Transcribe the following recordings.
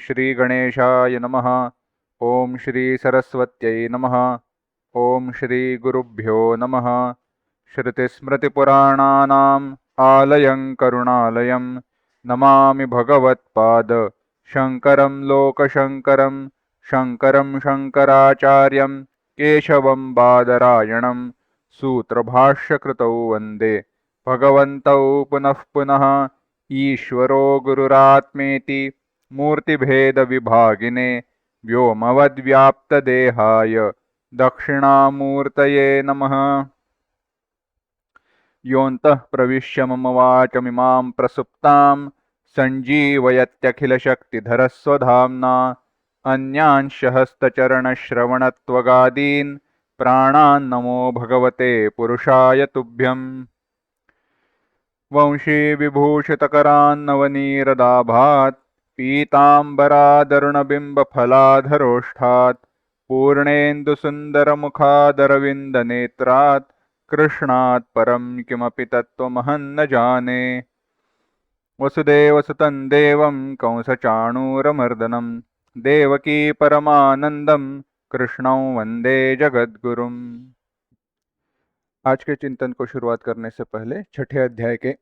श्री गणेशाय नमः। ओम श्री सरस्वत्यै नमः। ओम श्री गुरुभ्यो नमः। श्रुतिस्मृतिपुराणानाम् आलयं करुणालयं नमामि भगवत्पाद शङ्करं लोकशङ्करं शङ्करं शङ्कराचार्यं केशवं बादरायणं सूत्रभाष्यकृतौ वन्दे भगवन्तौ पुनः पुनः। ईश्वरो गुरुरात्मेति मूर्तिभेदविभागिने व्योमवद्व्याप्तदेहाय दक्षिणामूर्तये नमः। योऽन्तः प्रविश्य मम वाचमिमां प्रसुप्तां सञ्जीवयत्यखिलशक्तिधरस्वधाम्ना अन्यांश हस्तचरणश्रवणत्वगादीन् प्राणान् नमो भगवते पुरुषाय तुभ्यम्। वंशी विभूषितकरान्नवनीरदाभात् पीताम्बरादरुणबिम्बफलाधरोष्ठात् पूर्णेन्दुसुन्दरमुखादरविन्दनेत्रात् कृष्णात् परं किमपि तत्त्वमहं न जाने। वसुदेवसुतं देवं कंसचाणूरमर्दनं देवकी परमानन्दं कृष्णं वन्दे जगद्गुरुम्। आज के चिंतन को शुरुआत करने से पहले छठे अध्याय के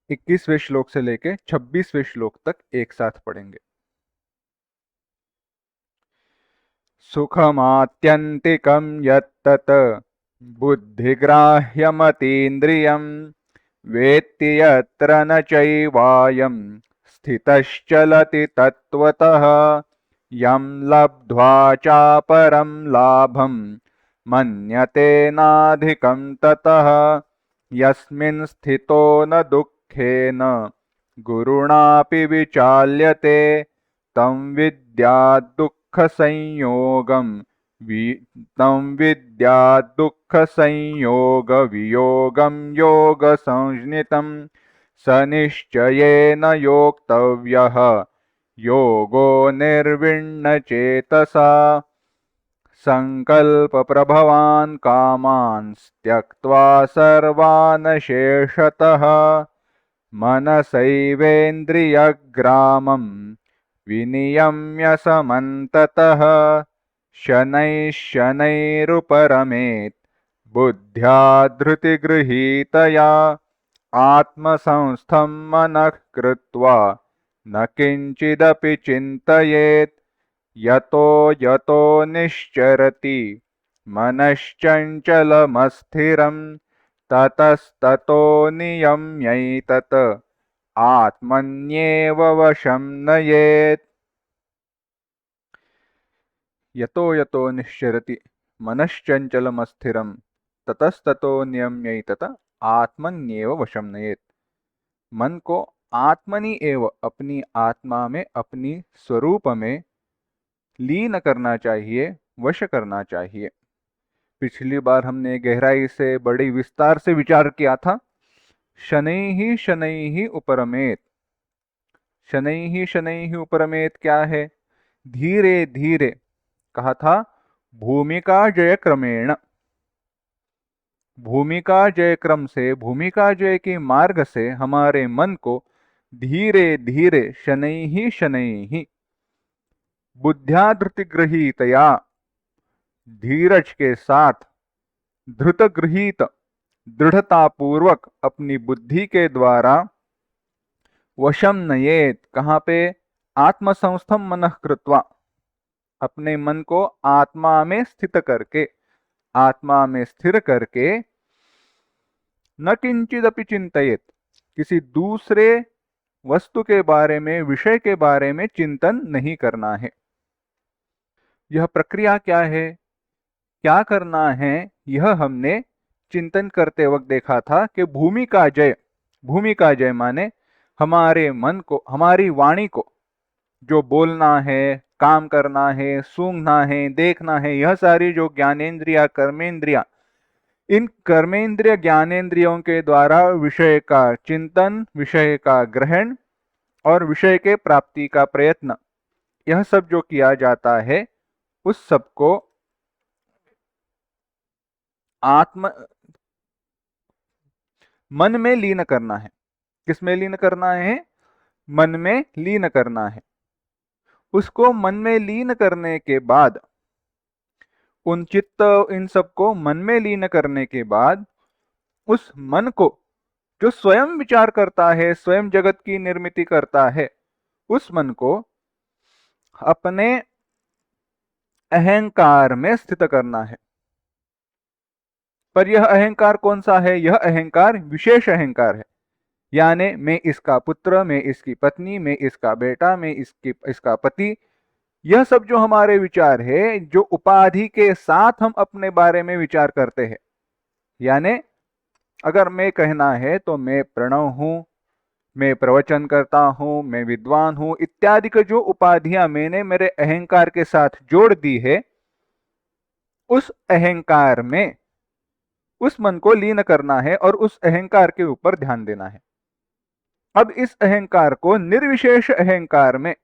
21वें श्लोक से लेके 26वें श्लोक तक एक साथ पढ़ेंगे। सुखमात्यन्तिकं यत्तत् बुद्धिग्राह्यमतीन्द्रियं वेत्ति यत्र न चैवायं स्थितश्चलति तत्त्वतः यं लब्ध्वा चापरं लाभं मन्यते नाधिकं ततः यस्मिन् स्थितो न दुःखेन गुरुणापि विचाल्यते तं विद्यात् दुःखसंयोगवियोगं योगसंज्ञितं स निश्चयेन योक्तव्यः योगो निर्विण्णचेतसा। संकल्पप्रभवान् कामान् त्यक्त्वा सर्वान् शेषतः मनसैवेन्द्रियग्रामं विनियम्य समन्ततः शनैः शनैरुपरमेत् बुद्ध्या धृतिगृहीतया आत्मसंस्थं मनः कृत्वा न किञ्चिदपि चिन्तयेत् यतो यतो निश्चरति मनश्चञ्चलमस्थिरं ततस्ततो नियम्यैतत् आत्मन्येव वशं नयेत्। यतो यतो निश्चरति मनश्चञ्चलमस्थिरं ततस्ततो नियम्यैतत् आत्मन्येव वशं नयेत्। मन को आत्मनि एव अपनी आत्मा में अपनी स्वरूप में लीन करना चाहिए, वश करना चाहिए। पिछली बार हमने गहराई से बड़ी विस्तार से विचार किया था। शनैः शनैः उपरमेत। शनैः शनैः उपरमेत क्या है? धीरे धीरे कहा था। भूमिका जय क्रमेण, भूमिका जय क्रम से, भूमिका जय के मार्ग से हमारे मन को धीरे धीरे शनैः शनैः बुद्ध्या धृतिगृहीतया, धीरज के साथ, धृतगृहीत दृढ़तापूर्वक अपनी बुद्धि के द्वारा वशम नयेत। कहाँ पे? आत्मसंस्थम मनः कृत्वा, अपने मन को आत्मा में स्थित करके, आत्मा में स्थिर करके न किंचिदपि चिंतयेत, किसी दूसरे वस्तु के बारे में, विषय के बारे में चिंतन नहीं करना है। यह प्रक्रिया क्या है, क्या करना है, यह हमने चिंतन करते वक्त देखा था कि भूमिका जय, भूमिका जय माने हमारे मन को, हमारी वाणी को, जो बोलना है, काम करना है, सूंघना है, देखना है, यह सारी जो ज्ञानेन्द्रिया, कर्मेंद्रिया, इन कर्मेंद्रिय ज्ञानेन्द्रियों के द्वारा विषय का चिंतन, विषय का ग्रहण और विषय के प्राप्ति का प्रयत्न, यह सब जो किया जाता है उस सब को आत्म मन में लीन करना है। किस में लीन करना है? मन में लीन करना है। उसको मन में लीन करने के बाद, इन सबको मन में लीन करने के बाद, उस मन को जो स्वयं विचार करता है, स्वयं जगत की निर्मिति करता है, उस मन को अपने अहंकार में स्थित करना है। पर यह अहंकार कौन सा है? यह अहंकार विशेष अहंकार है। यानी मैं इसका पुत्र, मैं इसकी पत्नी, मैं इसका बेटा, मैं इसका पति, यह सब जो हमारे विचार है, जो उपाधि के साथ हम अपने बारे में विचार करते हैं। यानी अगर मैं कहना है तो मैं प्रणव हूं, मैं प्रवचन करता हूं, मैं विद्वान हूं, इत्यादि के जो उपाधियां मैंने मेरे अहंकार के साथ जोड़ दी है, उस अहंकार में उस मन को लीन करना है और उस अहंकार के ऊपर ध्यान देना है। अब इस अहंकार को निर्विशेष अहंकार में,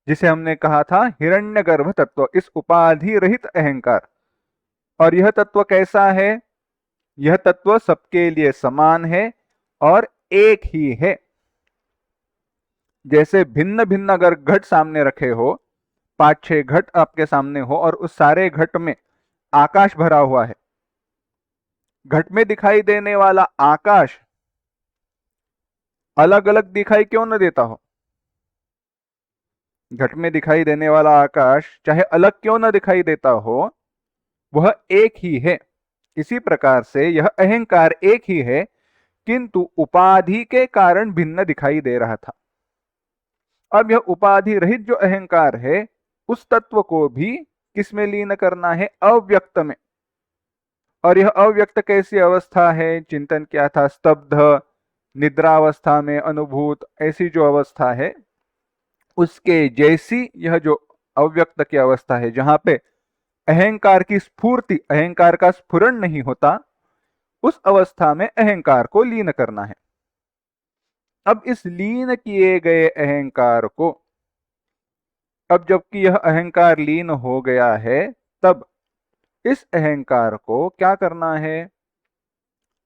जिसे हमने कहा था हिरण्यगर्भ तत्व, इस उपाधि रहित अहंकार, और यह तत्व कैसा है? यह तत्व सबके लिए समान है और एक ही है। जैसे भिन्न भिन्न अगर घट सामने रखे हो, 5-6 घट आपके सामने हो और उस सारे घट में आकाश भरा हुआ है, घट में दिखाई देने वाला आकाश अलग अलग दिखाई क्यों न देता हो? घट में दिखाई देने वाला आकाश चाहे अलग क्यों न दिखाई देता हो, वह एक ही है। इसी प्रकार से यह अहंकार एक ही है, किंतु उपाधि के कारण भिन्न दिखाई दे रहा था। अब यह उपाधि रहित जो अहंकार है, उस तत्व को भी किसमें लीन करना है? अव्यक्त में। और यह अव्यक्त कैसी अवस्था है? चिंतन क्या था? स्तब्ध, निद्रावस्था में अनुभूत, ऐसी जो अवस्था है, उसके जैसी यह जो अव्यक्त की अवस्था है, जहां पे अहंकार की स्फूर्ति, अहंकार का स्फुरण नहीं होता, उस अवस्था में अहंकार को लीन करना है। अब इस लीन किए गए अहंकार को, अब जबकि यह अहंकार लीन हो गया है, तब इस अहंकार को क्या करना है?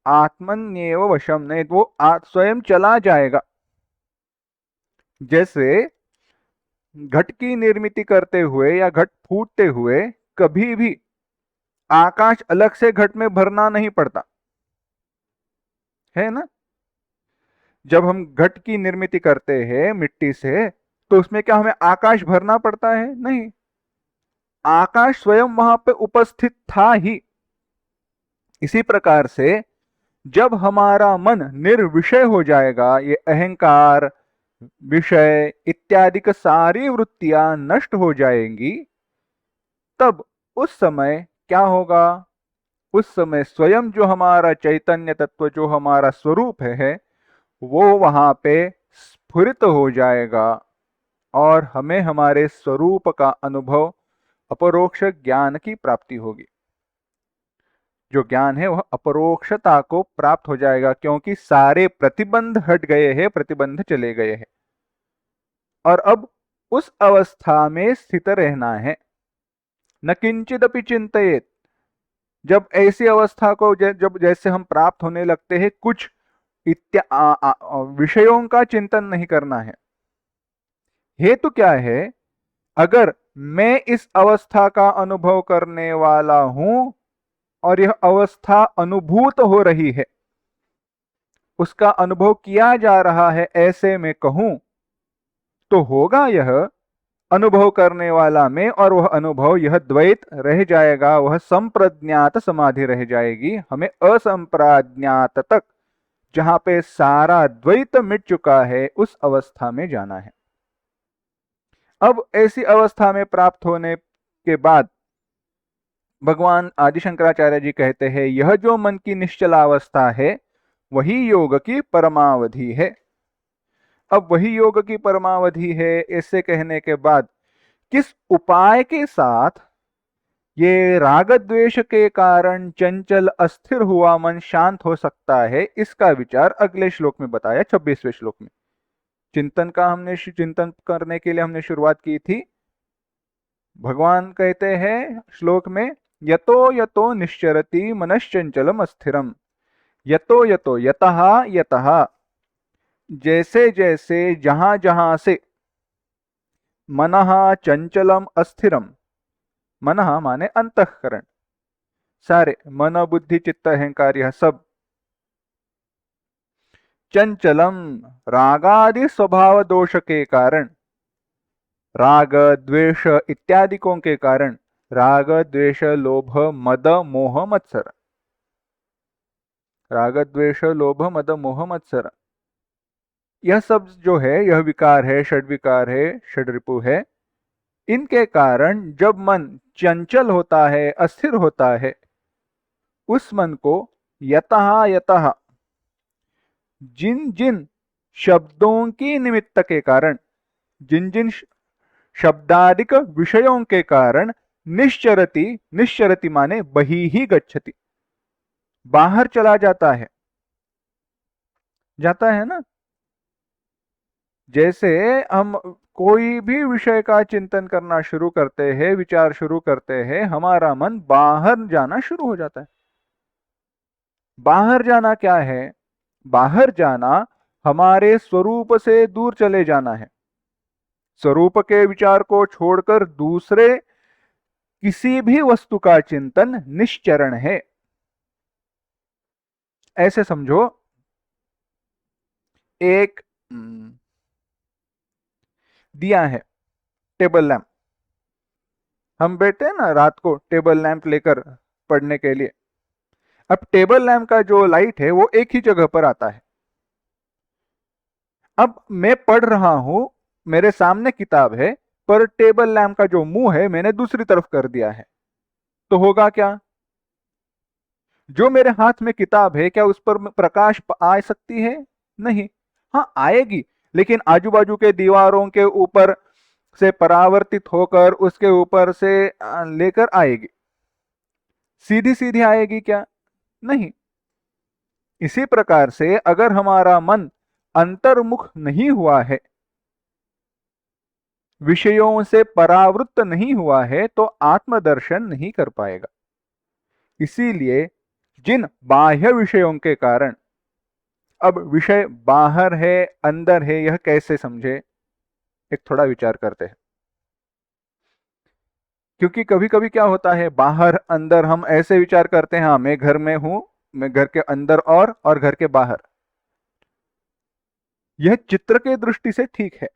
आत्मन्येव वशम, नहीं वो स्वयं चला जाएगा। जैसे घट की निर्मिति करते हुए या घट फूटते हुए कभी भी आकाश अलग से घट में भरना नहीं पड़ता है ना। जब हम घट की निर्मिति करते हैं मिट्टी से, तो उसमें क्या हमें आकाश भरना पड़ता है? नहीं, आकाश स्वयं वहां पे उपस्थित था ही। इसी प्रकार से जब हमारा मन निर्विषय हो जाएगा, ये अहंकार, विषय इत्यादि की सारी वृत्तियां नष्ट हो जाएंगी, तब उस समय क्या होगा? उस समय स्वयं जो हमारा चैतन्य तत्व, जो हमारा स्वरूप है, वो वहां पे स्फुरित हो जाएगा और हमें हमारे स्वरूप का अनुभव, अपरोक्ष ज्ञान की प्राप्ति होगी। जो ज्ञान है वह अपरोक्षता को प्राप्त हो जाएगा, क्योंकि सारे प्रतिबंध हट गए हैं, प्रतिबंध चले गए हैं। और अब उस अवस्था में स्थित रहना है। न किंचिदपि चिंतयेत, जब ऐसी अवस्था को जब जैसे हम प्राप्त होने लगते हैं, कुछ विषयों का चिंतन नहीं करना है। हेतु क्या है? अगर मैं इस अवस्था का अनुभव करने वाला हूं और यह अवस्था अनुभूत हो रही है, उसका अनुभव किया जा रहा है, ऐसे में कहूं तो होगा यह अनुभव करने वाला मैं और वह अनुभव, यह द्वैत रह जाएगा, वह संप्रज्ञात समाधि रह जाएगी। हमें असंप्रज्ञात तक, जहां पे सारा द्वैत मिट चुका है, उस अवस्था में जाना है। अब ऐसी अवस्था में प्राप्त होने के बाद भगवान आदि शंकराचार्य जी कहते हैं, यह जो मन की निश्चलावस्था है, वही योग की परमावधि है। अब वही योग की परमावधि है, ऐसे कहने के बाद किस उपाय के साथ ये राग द्वेष के कारण चंचल अस्थिर हुआ मन शांत हो सकता है, इसका विचार अगले श्लोक में बताया, 26वें श्लोक में। चिंतन करने के लिए हमने शुरुआत की थी। भगवान कहते हैं श्लोक में, यतो यतो निश्चरति मनश्चंचलम अस्थिरम, यतो यतो यतः यतः, जैसे जैसे जहां जहां से मनः चंचलम अस्थिरम। मनः माने अंतःकरण, सारे मन बुद्धि चित्त अहंकार यह सब। चंचलम रागादि स्वभाव दोष के कारण, राग द्वेष इत्यादिकों के कारण, राग द्वेष लोभ मद मोह मत्सर, राग द्वेष लोभ मद मोह मत्सर, यह सब जो है यह विकार है, षड विकार है, षड रिपु है। इनके कारण जब मन चंचल होता है, अस्थिर होता है, उस मन को यतः यतः जिन जिन शब्दों की निमित्त के कारण, जिन जिन शब्दादिक विषयों के कारण निश्चरति, निश्चरति माने बहिः गच्छति, बाहर चला जाता है, जाता है ना। जैसे हम कोई भी विषय का चिंतन करना शुरू करते हैं, विचार शुरू करते हैं, हमारा मन बाहर जाना शुरू हो जाता है। बाहर जाना क्या है? बाहर जाना हमारे स्वरूप से दूर चले जाना है। स्वरूप के विचार को छोड़कर दूसरे किसी भी वस्तु का चिंतन निश्चरण है। ऐसे समझो, एक दिया है, टेबल लैंप। हम बैठे हैं ना रात को टेबल लैंप लेकर पढ़ने के लिए। अब टेबल लैंप का जो लाइट है वो एक ही जगह पर आता है। अब मैं पढ़ रहा हूं, मेरे सामने किताब है, पर टेबल लैंप का जो मुंह है मैंने दूसरी तरफ कर दिया है, तो होगा क्या? जो मेरे हाथ में किताब है, क्या उस पर प्रकाश आ सकती है? नहीं। हाँ आएगी, लेकिन आजू बाजू के दीवारों के ऊपर से परावर्तित होकर उसके ऊपर से लेकर आएगी। सीधी सीधी आएगी क्या? नहीं। इसी प्रकार से अगर हमारा मन अंतर्मुख नहीं हुआ है, विषयों से परावृत्त नहीं हुआ है, तो आत्मदर्शन नहीं कर पाएगा। इसीलिए जिन बाह्य विषयों के कारण, अब विषय बाहर है अंदर है यह कैसे समझे, एक थोड़ा विचार करते हैं। क्योंकि कभी कभी क्या होता है, बाहर अंदर हम ऐसे विचार करते हैं, हाँ मैं घर में हूं, मैं घर के अंदर और घर के बाहर। यह चित्र के दृष्टि से ठीक है,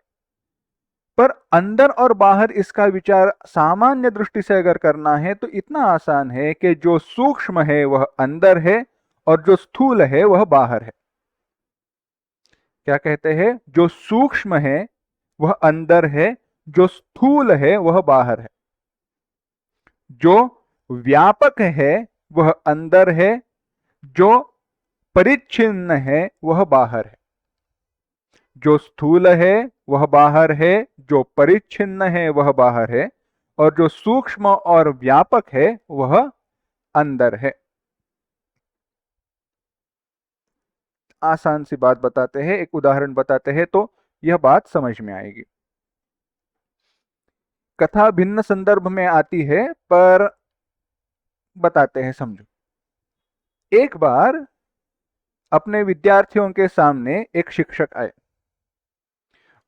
पर अंदर और बाहर इसका विचार सामान्य दृष्टि से अगर करना है तो इतना आसान है कि जो सूक्ष्म है वह अंदर है और जो स्थूल है वह बाहर है। क्या कहते हैं? जो सूक्ष्म है वह अंदर है, जो स्थूल है वह बाहर है। जो व्यापक है वह अंदर है, जो परिच्छिन्न है वह बाहर है। जो स्थूल है वह बाहर है, जो परिच्छिन्न है वह बाहर है, और जो सूक्ष्म और व्यापक है वह अंदर है। आसान सी बात बताते हैं, एक उदाहरण बताते हैं तो यह बात समझ में आएगी। कथा भिन्न संदर्भ में आती है, पर बताते हैं, समझो। एक बार अपने विद्यार्थियों के सामने एक शिक्षक आए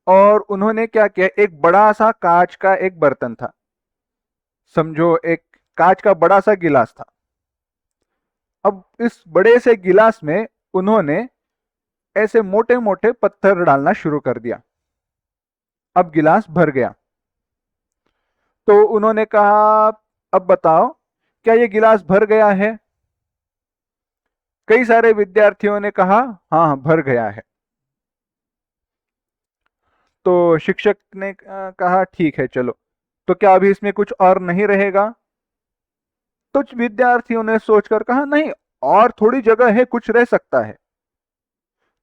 और उन्होंने क्या किया, एक बड़ा सा कांच का एक बर्तन था, समझो एक कांच का बड़ा सा गिलास था। अब इस बड़े से गिलास में उन्होंने ऐसे मोटे मोटे पत्थर डालना शुरू कर दिया। अब गिलास भर गया। तो उन्होंने कहा, अब बताओ क्या ये गिलास भर गया है? कई सारे विद्यार्थियों ने कहा हाँ भर गया है। तो शिक्षक ने कहा ठीक है चलो, तो क्या अभी इसमें कुछ और नहीं रहेगा? तो विद्यार्थियों ने सोचकर कहा नहीं, और थोड़ी जगह है, कुछ रह सकता है।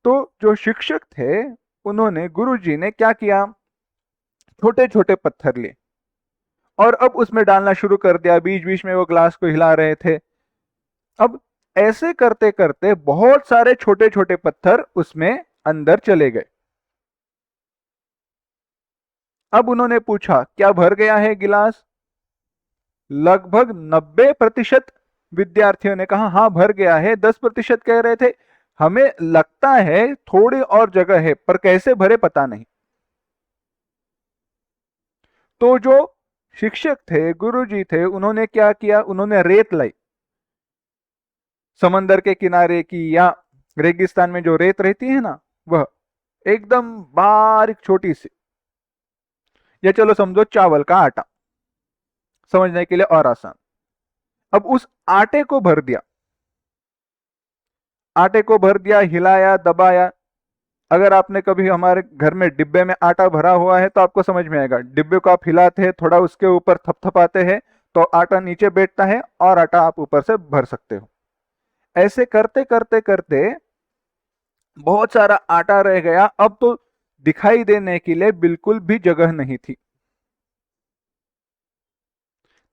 तो जो शिक्षक थे उन्होंने, गुरुजी ने क्या किया, छोटे छोटे पत्थर लिए और अब उसमें डालना शुरू कर दिया। बीच बीच में वो ग्लास को हिला रहे थे। अब ऐसे करते करते बहुत सारे छोटे छोटे पत्थर उसमें अंदर चले गए। अब उन्होंने पूछा क्या भर गया है गिलास? लगभग 90% विद्यार्थियों ने कहा हाँ भर गया है। 10% कह रहे थे हमें लगता है थोड़ी और जगह है, पर कैसे भरे पता नहीं। तो जो शिक्षक थे, गुरुजी थे, उन्होंने क्या किया, उन्होंने रेत लाई समंदर के किनारे की, या रेगिस्तान में जो रेत रहती है ना, वह एकदम बारीक छोटी सी, या चलो समझो चावल का आटा, समझने के लिए और आसान। अब उस आटे को भर दिया, आटे को भर दिया, हिलाया, दबाया। अगर आपने कभी हमारे घर में डिब्बे में आटा भरा हुआ है तो आपको समझ में आएगा, डिब्बे को आप हिलाते हैं, थोड़ा उसके ऊपर थपथपाते हैं तो आटा नीचे बैठता है और आटा आप ऊपर से भर सकते हो। ऐसे करते करते करते बहुत सारा आटा रह गया। अब तो दिखाई देने के लिए बिल्कुल भी जगह नहीं थी,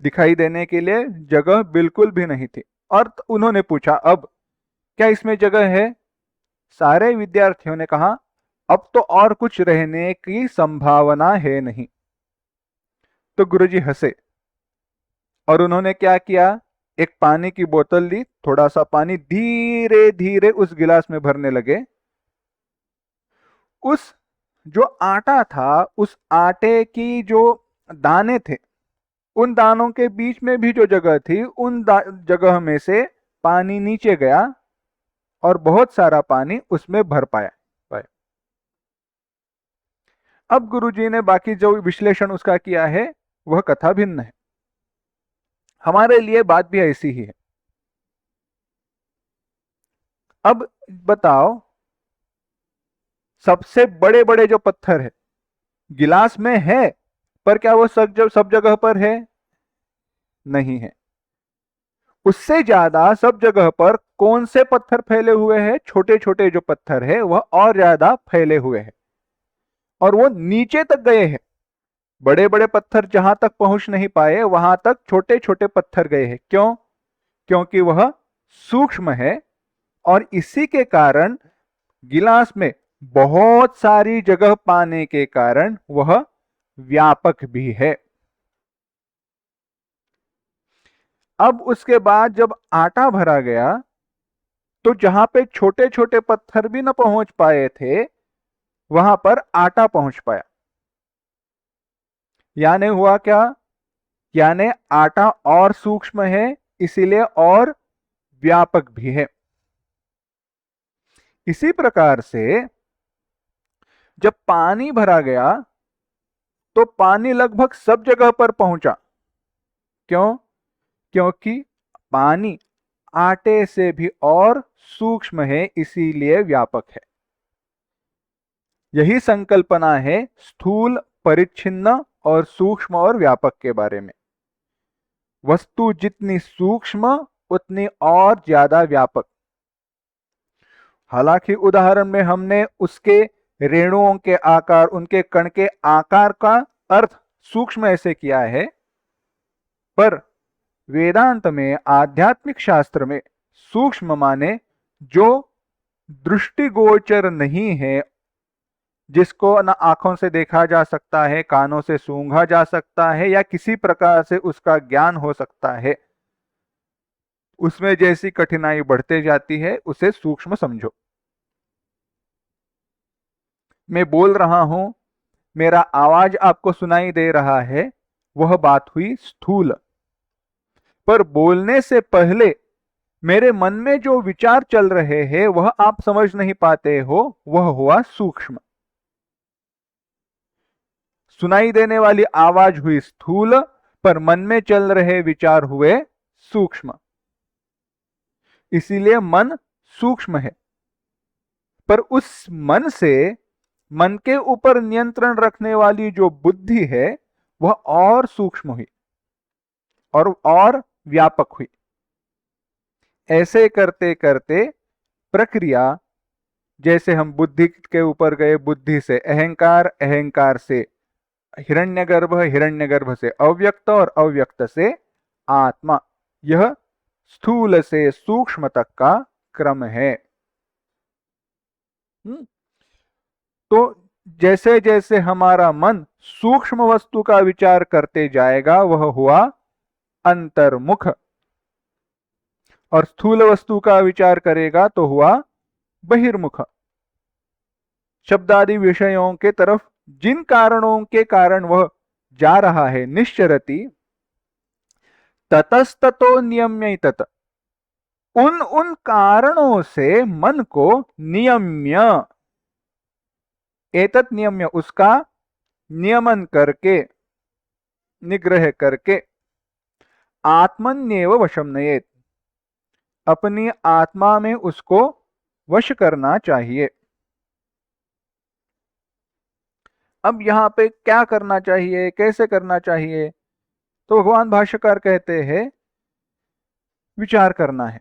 दिखाई देने के लिए जगह बिल्कुल भी नहीं थी। और उन्होंने पूछा, अब क्या इसमें जगह है? सारे विद्यार्थियों ने कहा, अब तो और कुछ रहने की संभावना है नहीं। तो गुरुजी हंसे और उन्होंने क्या किया, एक पानी की बोतल ली, थोड़ा सा पानी धीरे धीरे उस गिलास में भरने लगे। उस जो आटा था, उस आटे की जो दाने थे, उन दानों के बीच में भी जो जगह थी, उन जगह में से पानी नीचे गया और बहुत सारा पानी उसमें भर पाया। अब गुरुजी ने बाकी जो विश्लेषण उसका किया है वह कथा भिन्न है। हमारे लिए बात भी ऐसी ही है। अब बताओ, सबसे बड़े बड़े जो पत्थर है गिलास में है, पर क्या वो सब जगह पर है? नहीं है। उससे ज्यादा सब जगह पर कौन से पत्थर फैले हुए हैं? छोटे छोटे जो पत्थर है वह और ज्यादा फैले हुए हैं और वो नीचे तक गए हैं। बड़े बड़े पत्थर जहां तक पहुंच नहीं पाए, वहां तक छोटे छोटे पत्थर गए हैं। क्यों? क्योंकि वह सूक्ष्म है और इसी के कारण गिलास में बहुत सारी जगह पाने के कारण वह व्यापक भी है। अब उसके बाद जब आटा भरा गया तो जहां पे छोटे छोटे पत्थर भी न पहुंच पाए थे, वहां पर आटा पहुंच पाया। यानी हुआ क्या? यानी आटा और सूक्ष्म है, इसीलिए और व्यापक भी है। इसी प्रकार से जब पानी भरा गया तो पानी लगभग सब जगह पर पहुंचा। क्यों? क्योंकि पानी आटे से भी और सूक्ष्म है, इसीलिए व्यापक है। यही संकल्पना है स्थूल, परिच्छिन्न और सूक्ष्म और व्यापक के बारे में। वस्तु जितनी सूक्ष्म उतनी और ज्यादा व्यापक। हालांकि उदाहरण में हमने उसके रेणुओं के आकार, उनके कण के आकार का अर्थ सूक्ष्म ऐसे किया है, पर वेदांत में, आध्यात्मिक शास्त्र में सूक्ष्म माने जो दृष्टिगोचर नहीं है, जिसको न आंखों से देखा जा सकता है, कानों से सूंघा जा सकता है या किसी प्रकार से उसका ज्ञान हो सकता है, उसमें जैसी कठिनाई बढ़ते जाती है उसे सूक्ष्म समझो। मैं बोल रहा हूं, मेरा आवाज आपको सुनाई दे रहा है, वह बात हुई स्थूल। पर बोलने से पहले मेरे मन में जो विचार चल रहे हैं वह आप समझ नहीं पाते हो, वह हुआ सूक्ष्म। सुनाई देने वाली आवाज हुई स्थूल, पर मन में चल रहे विचार हुए सूक्ष्म। इसीलिए मन सूक्ष्म है, पर उस मन से, मन के ऊपर नियंत्रण रखने वाली जो बुद्धि है वह और सूक्ष्म हुई और व्यापक हुई। ऐसे करते करते प्रक्रिया, जैसे हम बुद्धि के ऊपर गए, बुद्धि से अहंकार, अहंकार से हिरण्यगर्भ, हिरण्यगर्भ से अव्यक्त और अव्यक्त से आत्मा, यह स्थूल से सूक्ष्म तक का क्रम है। तो जैसे जैसे हमारा मन सूक्ष्म वस्तु का विचार करते जाएगा वह हुआ अंतर्मुख, और स्थूल वस्तु का विचार करेगा तो हुआ बहिर्मुख। शब्दादि विषयों के तरफ जिन कारणों के कारण वह जा रहा है, निश्चरति ततस्ततो नियम्यैतत्, उन उन कारणों से मन को नियम्य, एतत् नियम्य उसका नियमन करके, निग्रह करके, आत्मन्येव वशम नयेत, अपनी आत्मा में उसको वश करना चाहिए। अब यहां पे क्या करना चाहिए, कैसे करना चाहिए? तो भगवान भाष्यकार कहते हैं विचार करना है।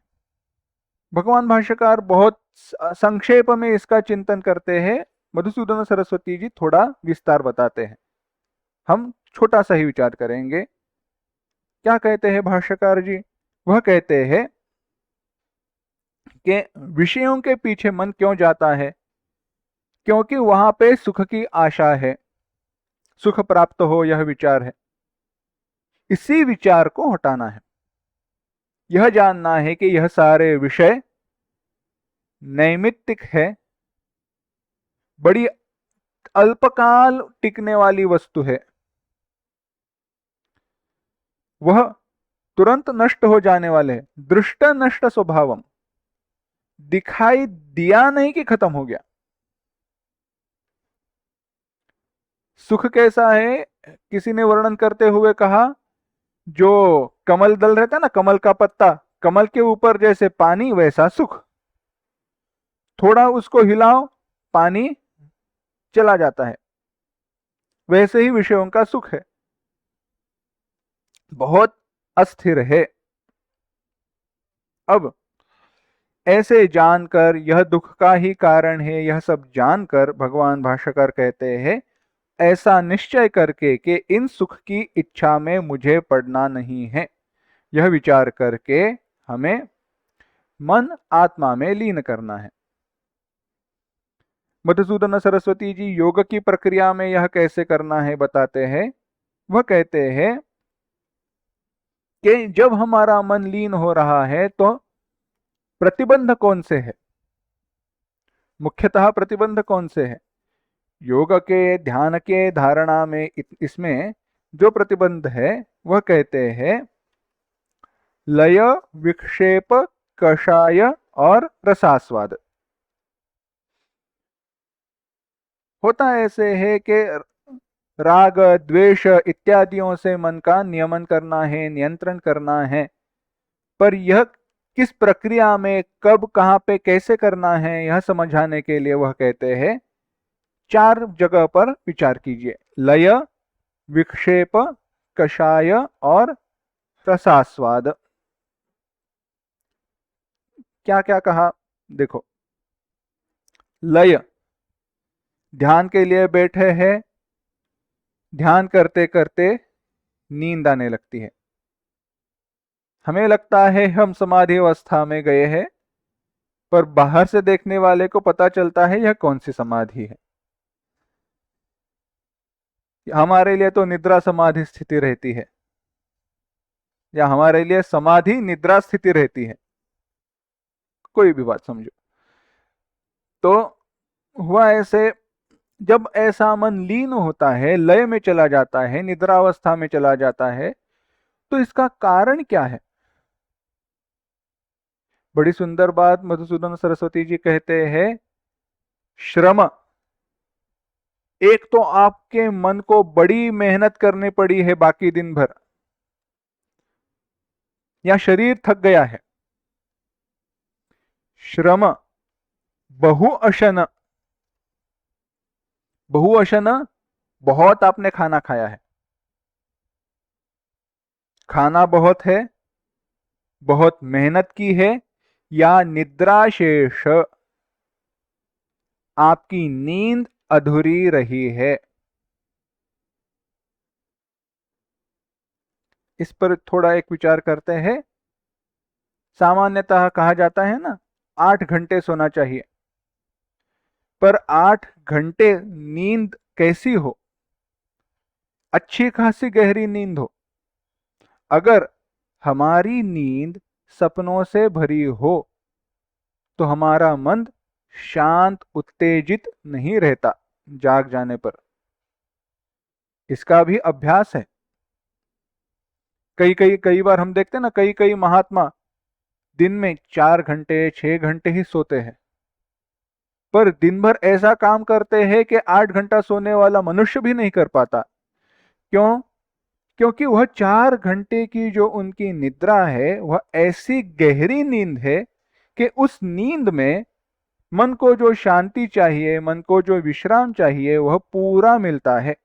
भगवान भाष्यकार बहुत संक्षेप में इसका चिंतन करते हैं, मधुसूदन सरस्वती जी थोड़ा विस्तार बताते हैं। हम छोटा सा ही विचार करेंगे। क्या कहते हैं भाष्यकार जी? वह कहते हैं कि विषयों के पीछे मन क्यों जाता है? क्योंकि वहां पे सुख की आशा है, सुख प्राप्त हो, यह विचार है। इसी विचार को हटाना है। यह जानना है कि यह सारे विषय नैमित्तिक है, बड़ी अल्पकाल टिकने वाली वस्तु है, वह तुरंत नष्ट हो जाने वाले हैं। दृष्ट नष्ट स्वभावम, दिखाई दिया नहीं कि खत्म हो गया। सुख कैसा है? किसी ने वर्णन करते हुए कहा, जो कमल दल रहता है ना, कमल का पत्ता, कमल के ऊपर जैसे पानी वैसा सुख, थोड़ा उसको हिलाओ पानी चला जाता है। वैसे ही विषयों का सुख है, बहुत अस्थिर है। अब ऐसे जानकर, यह दुख का ही कारण है, यह सब जानकर भगवान भाष्यकार कहते हैं ऐसा निश्चय करके कि इन सुख की इच्छा में मुझे पड़ना नहीं है, यह विचार करके हमें मन आत्मा में लीन करना है। मधुसूदन सरस्वती जी योग की प्रक्रिया में यह कैसे करना है बताते हैं। वह कहते हैं कि जब हमारा मन लीन हो रहा है तो प्रतिबंध कौन से है? मुख्यतः प्रतिबंध कौन से है? योग के, ध्यान के, धारणा में इसमें जो प्रतिबंध है वह कहते हैं लय, विक्षेप, कषाय और रसास्वाद। होता ऐसे है कि राग, द्वेष इत्यादियों से मन का नियमन करना है, नियंत्रण करना है, पर यह किस प्रक्रिया में, कब, कहां पे, कैसे करना है, यह समझाने के लिए वह कहते हैं 4 जगह पर विचार कीजिए। लय, विक्षेप, कषाय और रसास्वाद। क्या क्या कहा देखो। लय, ध्यान के लिए बैठे हैं, ध्यान करते करते नींद आने लगती है, हमें लगता है हम समाधि अवस्था में गए हैं, पर बाहर से देखने वाले को पता चलता है यह कौन सी समाधि है। हमारे लिए तो निद्रा समाधि स्थिति रहती है, या हमारे लिए समाधि निद्रा स्थिति रहती है, कोई भी बात समझो। तो हुआ ऐसे, जब ऐसा मन लीन होता है, लय में चला जाता है, निद्रावस्था में चला जाता है, तो इसका कारण क्या है? बड़ी सुंदर बात मधुसूदन सरस्वती जी कहते हैं, श्रम। एक तो आपके मन को बड़ी मेहनत करनी पड़ी है बाकी दिन भर, या शरीर थक गया है। श्रम, बहुअशन। बहुअशन, बहुत आपने खाना खाया है, खाना बहुत है, बहुत मेहनत की है, या निद्रा शेष, आपकी नींद अधूरी रही है। इस पर थोड़ा एक विचार करते हैं। सामान्यतः कहा जाता है ना 8 घंटे सोना चाहिए, पर 8 घंटे नींद कैसी हो? अच्छी खासी गहरी नींद हो। अगर हमारी नींद सपनों से भरी हो तो हमारा मन शांत, उत्तेजित नहीं रहता जाग जाने पर। इसका भी अभ्यास है। कई बार हम देखते हैं ना, कई कई महात्मा दिन में 4 घंटे 6 घंटे ही सोते हैं, पर दिन भर ऐसा काम करते हैं कि 8 घंटा सोने वाला मनुष्य भी नहीं कर पाता। क्यों? क्योंकि वह 4 घंटे की जो उनकी निद्रा है वह ऐसी गहरी नींद है कि उस नींद में मन को जो शांति चाहिए, मन को जो विश्राम चाहिए, वह पूरा मिलता है।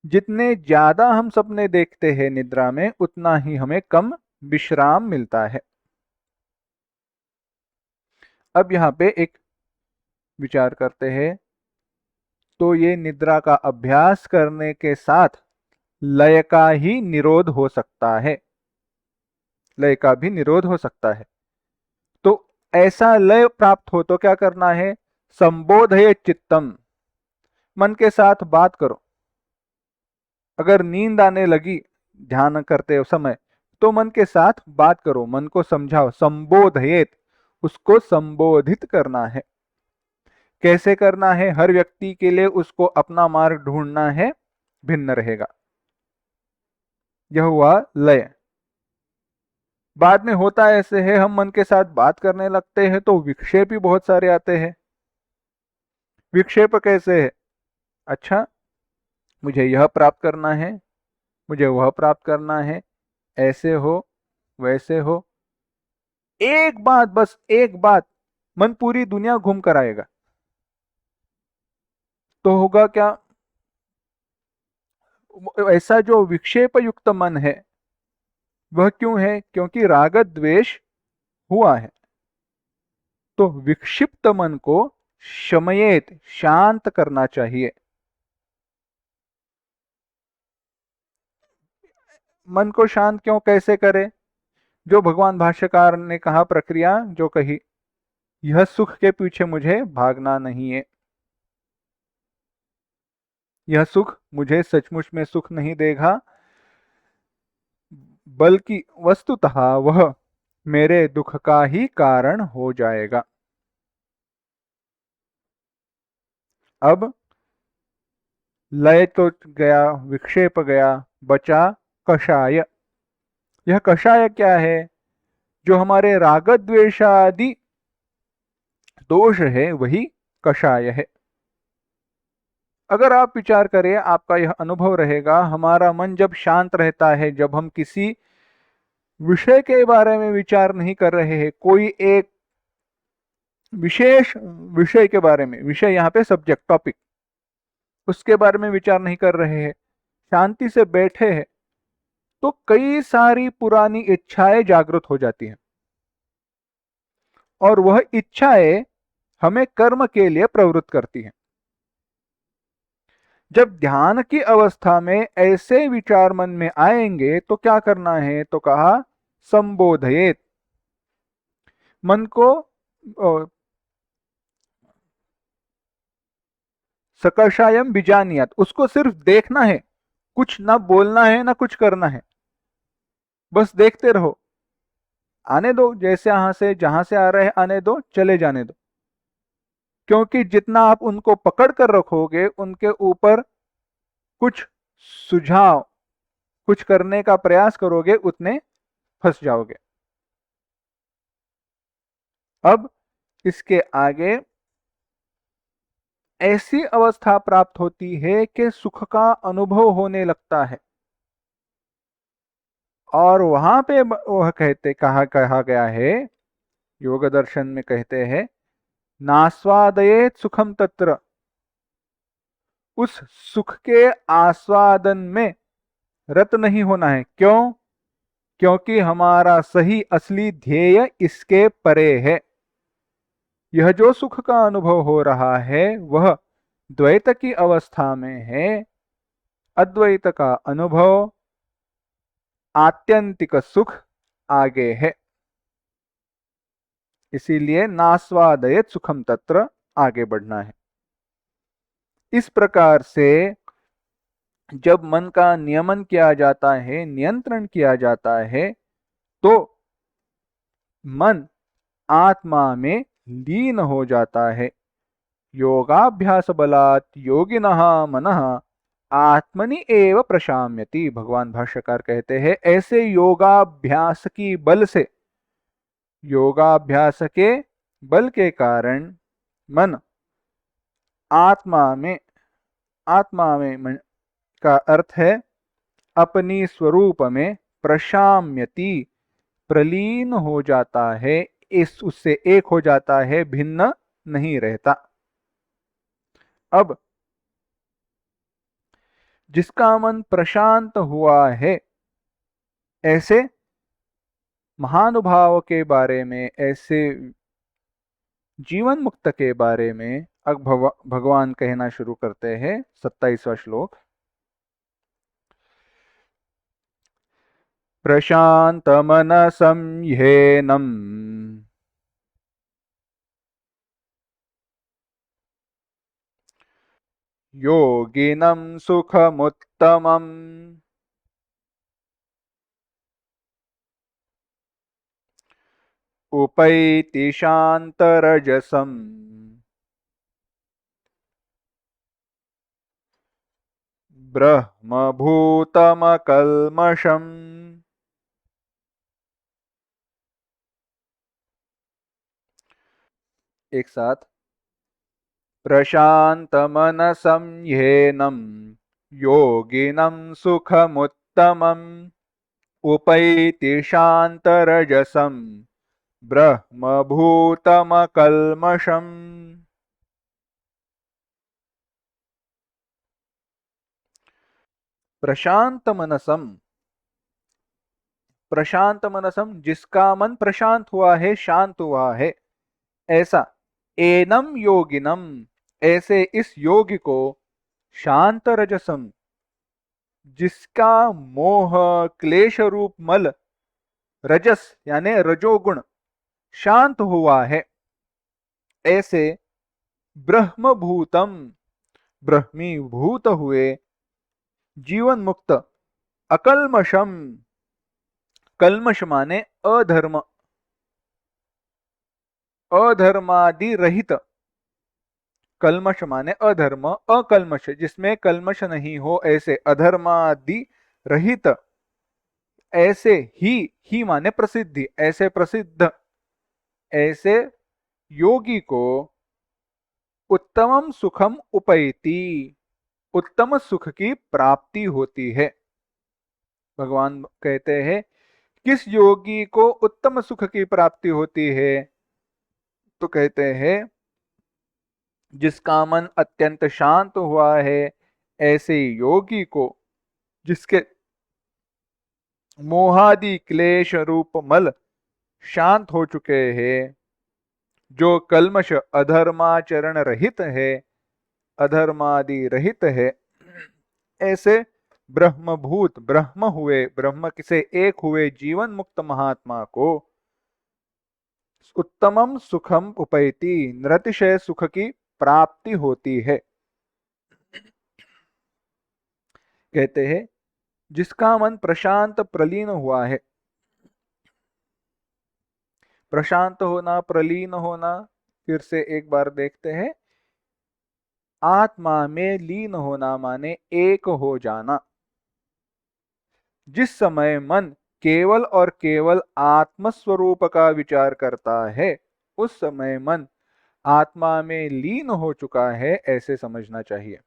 जितने ज्यादा हम सपने देखते हैं निद्रा में, उतना ही हमें कम विश्राम मिलता है। अब यहाँ पे एक विचार करते हैं। तो ये निद्रा का अभ्यास करने के साथ लय का ही निरोध हो सकता है, लय का भी निरोध हो सकता है। तो ऐसा लय प्राप्त हो तो क्या करना है? संबोधये चित्तम, मन के साथ बात करो। अगर नींद आने लगी ध्यान करते समय, तो मन के साथ बात करो, मन को समझाओ। संबोधयेत, उसको संबोधित करना है। कैसे करना है? हर व्यक्ति के लिए उसको अपना मार्ग ढूंढना है, भिन्न रहेगा। यह हुआ लय। बाद में होता ऐसे है, हम मन के साथ बात करने लगते हैं तो विक्षेप भी बहुत सारे आते हैं। विक्षेप कैसे है? अच्छा, मुझे यह प्राप्त करना है, मुझे वह प्राप्त करना है, ऐसे हो वैसे हो। एक बात, बस एक बात, मन पूरी दुनिया घूम कर आएगा। तो होगा क्या? ऐसा जो विक्षेप युक्त मन है वह क्यों है? क्योंकि राग द्वेष हुआ है। तो विक्षिप्त मन को शमयेत, शांत करना चाहिए। मन को शांत क्यों, कैसे करे? जो भगवान भाष्यकार ने कहा प्रक्रिया जो कही, यह सुख के पीछे मुझे भागना नहीं है। यह सुख मुझे सचमुच में सुख नहीं देगा, बल्कि वस्तुतः वह मेरे दुख का ही कारण हो जाएगा। अब लय तो गया, विक्षेप गया, बचा कषाय। यह कषाय क्या है? जो हमारे राग द्वेषादि दोष है वही कषाय है। अगर आप विचार करें, आपका यह अनुभव रहेगा, हमारा मन जब शांत रहता है, जब हम किसी विषय के बारे में विचार नहीं कर रहे हैं, कोई एक विशेष विषय के बारे में, विषय यहाँ पे सब्जेक्ट टॉपिक, उसके बारे में विचार नहीं कर रहे हैं, शांति से बैठे हैं, तो कई सारी पुरानी इच्छाएं जागृत हो जाती हैं और वह इच्छाएं हमें कर्म के लिए प्रवृत्त करती हैं। जब ध्यान की अवस्था में ऐसे विचार मन में आएंगे तो क्या करना है? तो कहा संबोधयेत, मन को सकर्षायम बीजानियत, उसको सिर्फ देखना है, कुछ ना बोलना है ना कुछ करना है, बस देखते रहो। आने दो, जैसे यहां से जहां से आ रहे हैं आने दो, चले जाने दो। क्योंकि जितना आप उनको पकड़ कर रखोगे, उनके ऊपर कुछ सुझाव, कुछ करने का प्रयास करोगे, उतने फंस जाओगे। अब इसके आगे ऐसी अवस्था प्राप्त होती है कि सुख का अनुभव होने लगता है, और वहां पे वह कहा गया है, योग दर्शन में कहते हैं, नास्वादयेत सुखम तत्र, उस सुख के आस्वादन में रत नहीं होना है। क्यों? क्योंकि हमारा सही असली ध्येय इसके परे है। यह जो सुख का अनुभव हो रहा है वह द्वैत की अवस्था में है। अद्वैत का अनुभव, आत्यंतिक सुख आगे है। इसीलिए नास्वादयत सुखम तत्र, आगे बढ़ना है। इस प्रकार से जब मन का नियमन किया जाता है, नियंत्रण किया जाता है, तो मन आत्मा में लीन हो जाता है। योगाभ्यास बलात् योगिनः मनः आत्मनि एव प्रशाम्यति। भगवान भाष्यकार कहते हैं ऐसे योगाभ्यास की बल से, योगाभ्यास के बल के कारण मन आत्मा में का अर्थ है अपनी स्वरूप में, प्रशाम्यति प्रलीन हो जाता है, इस उससे एक हो जाता है, भिन्न नहीं रहता। अब जिसका मन प्रशांत हुआ है, ऐसे महानुभाव के बारे में, ऐसे जीवन मुक्त के बारे में अब भगवान कहना शुरू करते हैं। 27वां श्लोक। प्रशांत मनसं ह्येनं योगिनं सुखमुत्तमम् उपैति शान्तरजसम् ब्रह्मभूतमकल्मषम्। एक साथ। प्रशान्तमनसं ह्येनं योगिनं सुखमुत्तमम् उपैति शान्तरजसम् ब्रह्मभूतमकल्मषम्। प्रशांत मनसम, प्रशांत मनसम जिसका मन प्रशांत हुआ है, शांत हुआ है, ऐसा एनम योगिनम ऐसे इस योगी को, शांत रजसम जिसका मोह क्लेश रूप मल, रजस यानी रजोगुण शांत हुआ है, ऐसे ब्रह्मभूतम ब्रह्मीभूत हुए, जीवन मुक्त, अकल्मषम कल्मष माने अधर्म, अधर्मादि रहित, कल्मष माने अधर्म, अकल्मष जिसमें कल्मष नहीं हो, ऐसे अधर्मादि रहित, ऐसे ही माने प्रसिद्धि, ऐसे प्रसिद्ध, ऐसे योगी को उत्तमम सुखम उपैति उत्तम सुख की प्राप्ति होती है। भगवान कहते हैं किस योगी को उत्तम सुख की प्राप्ति होती है, तो कहते हैं जिसका मन अत्यंत शांत हुआ है, ऐसे योगी को, जिसके मोहादि क्लेश रूप मल शांत हो चुके हैं, जो कल्मष अधर्माचरण रहित है, अधर्मादि रहित है, ऐसे ब्रह्मभूत ब्रह्म हुए, ब्रह्म से एक हुए जीवन मुक्त महात्मा को उत्तमम सुखम उपैति निरतिशय सुख की प्राप्ति होती है। कहते हैं जिसका मन प्रशांत प्रलीन हुआ है। प्रशांत होना, प्रलीन होना, फिर से एक बार देखते हैं। आत्मा में लीन होना माने एक हो जाना। जिस समय मन केवल और केवल आत्मस्वरूप का विचार करता है, उस समय मन आत्मा में लीन हो चुका है, ऐसे समझना चाहिए।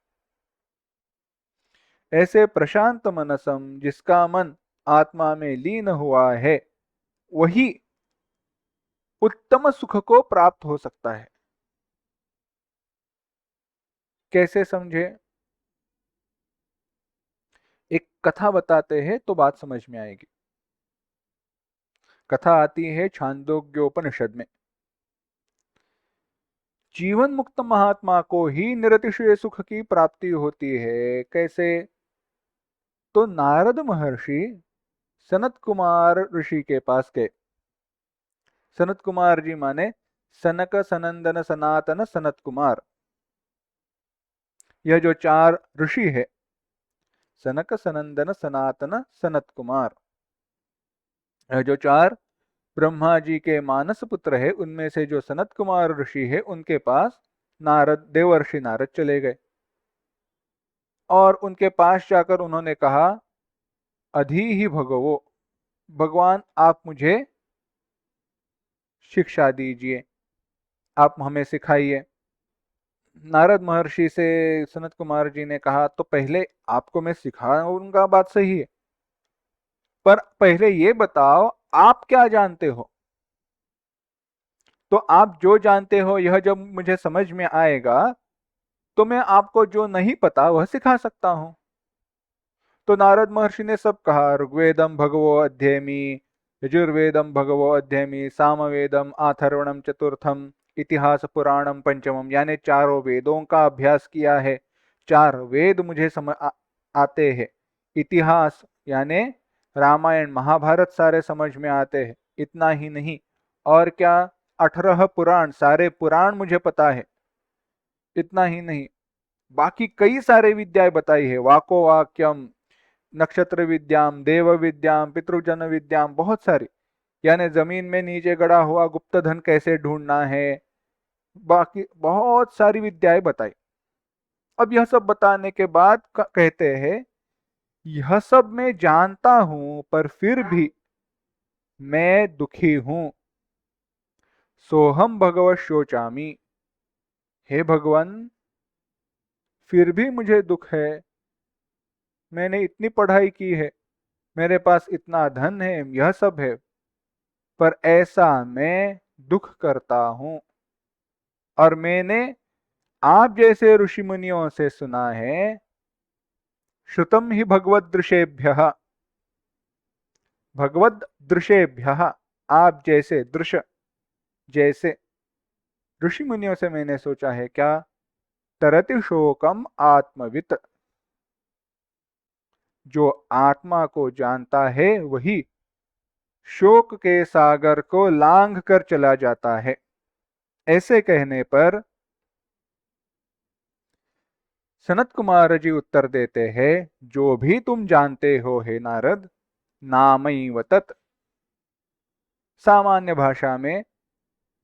ऐसे प्रशांत मनसम जिसका मन आत्मा में लीन हुआ है, वही उत्तम सुख को प्राप्त हो सकता है। कैसे समझे? एक कथा बताते हैं तो बात समझ में आएगी। कथा आती है छांदोग्योपनिषद में। जीवन मुक्त महात्मा को ही निरतिशय सुख की प्राप्ति होती है। कैसे? तो नारद महर्षि सनत कुमार ऋषि के पास गए। सनत कुमार जी माने सनक सनंदन सनातन सनत कुमार। यह जो चार ऋषि है, सनक सनंदन सनातन सनत कुमार, यह जो चार ब्रह्मा जी के मानस पुत्र है, उनमें से जो सनत कुमार ऋषि है, उनके पास नारद, देवर्षि नारद चले गए। और उनके पास जाकर उन्होंने कहा, अधि ही भगवो, भगवान आप मुझे शिक्षा दीजिए, आप हमें सिखाइए। नारद महर्षि से सनत कुमार जी ने कहा, तो पहले आपको मैं सिखाऊंगा, बात सही है, पर पहले ये बताओ आप क्या जानते हो। तो आप जो जानते हो यह जब मुझे समझ में आएगा तो मैं आपको जो नहीं पता वह सिखा सकता हूं। तो नारद महर्षि ने सब कहा, ऋग्वेदम भगवो अध्ययमी, यजुर्वेदम भगवो अध्ययमी, सामवेदम आथर्वणम चतुर्थम, इतिहास पुराणम पंचमम, यानी चारों वेदों का अभ्यास किया है, चार वेद मुझे आते हैं। इतिहास यानी रामायण महाभारत सारे समझ में आते हैं। इतना ही नहीं, और क्या, 18 पुराण, सारे पुराण मुझे पता है। इतना ही नहीं, बाकी कई सारे विद्याएं बताई है, वाको वाक्यम, नक्षत्र विद्याम, देव विद्याम, पितृजन विद्याम, बहुत सारी, यानी जमीन में नीचे गड़ा हुआ गुप्त धन कैसे ढूंढना है, बाकी बहुत सारी विद्याएं बताई। अब यह सब बताने के बाद कहते हैं, यह सब मैं जानता हूं पर फिर भी मैं दुखी हूं। सोहम भगवत शोचामी, हे भगवान फिर भी मुझे दुख है। मैंने इतनी पढ़ाई की है, मेरे पास इतना धन है, यह सब है, पर ऐसा मैं दुख करता हूं। और मैंने आप जैसे ऋषि मुनियों से सुना है, श्रुतम ही भगवत दृशेभ्य, भगवत दृशेभ्य, आप जैसे दृश्य, जैसे ऋषि मुनियों से मैंने सोचा है, क्या, तरति शोकम आत्मवित, जो आत्मा को जानता है वही शोक के सागर को लांघ कर चला जाता है। ऐसे कहने पर सनत कुमार जी उत्तर देते हैं, जो भी तुम जानते हो हे नारद, नामैव तत्, सामान्य भाषा में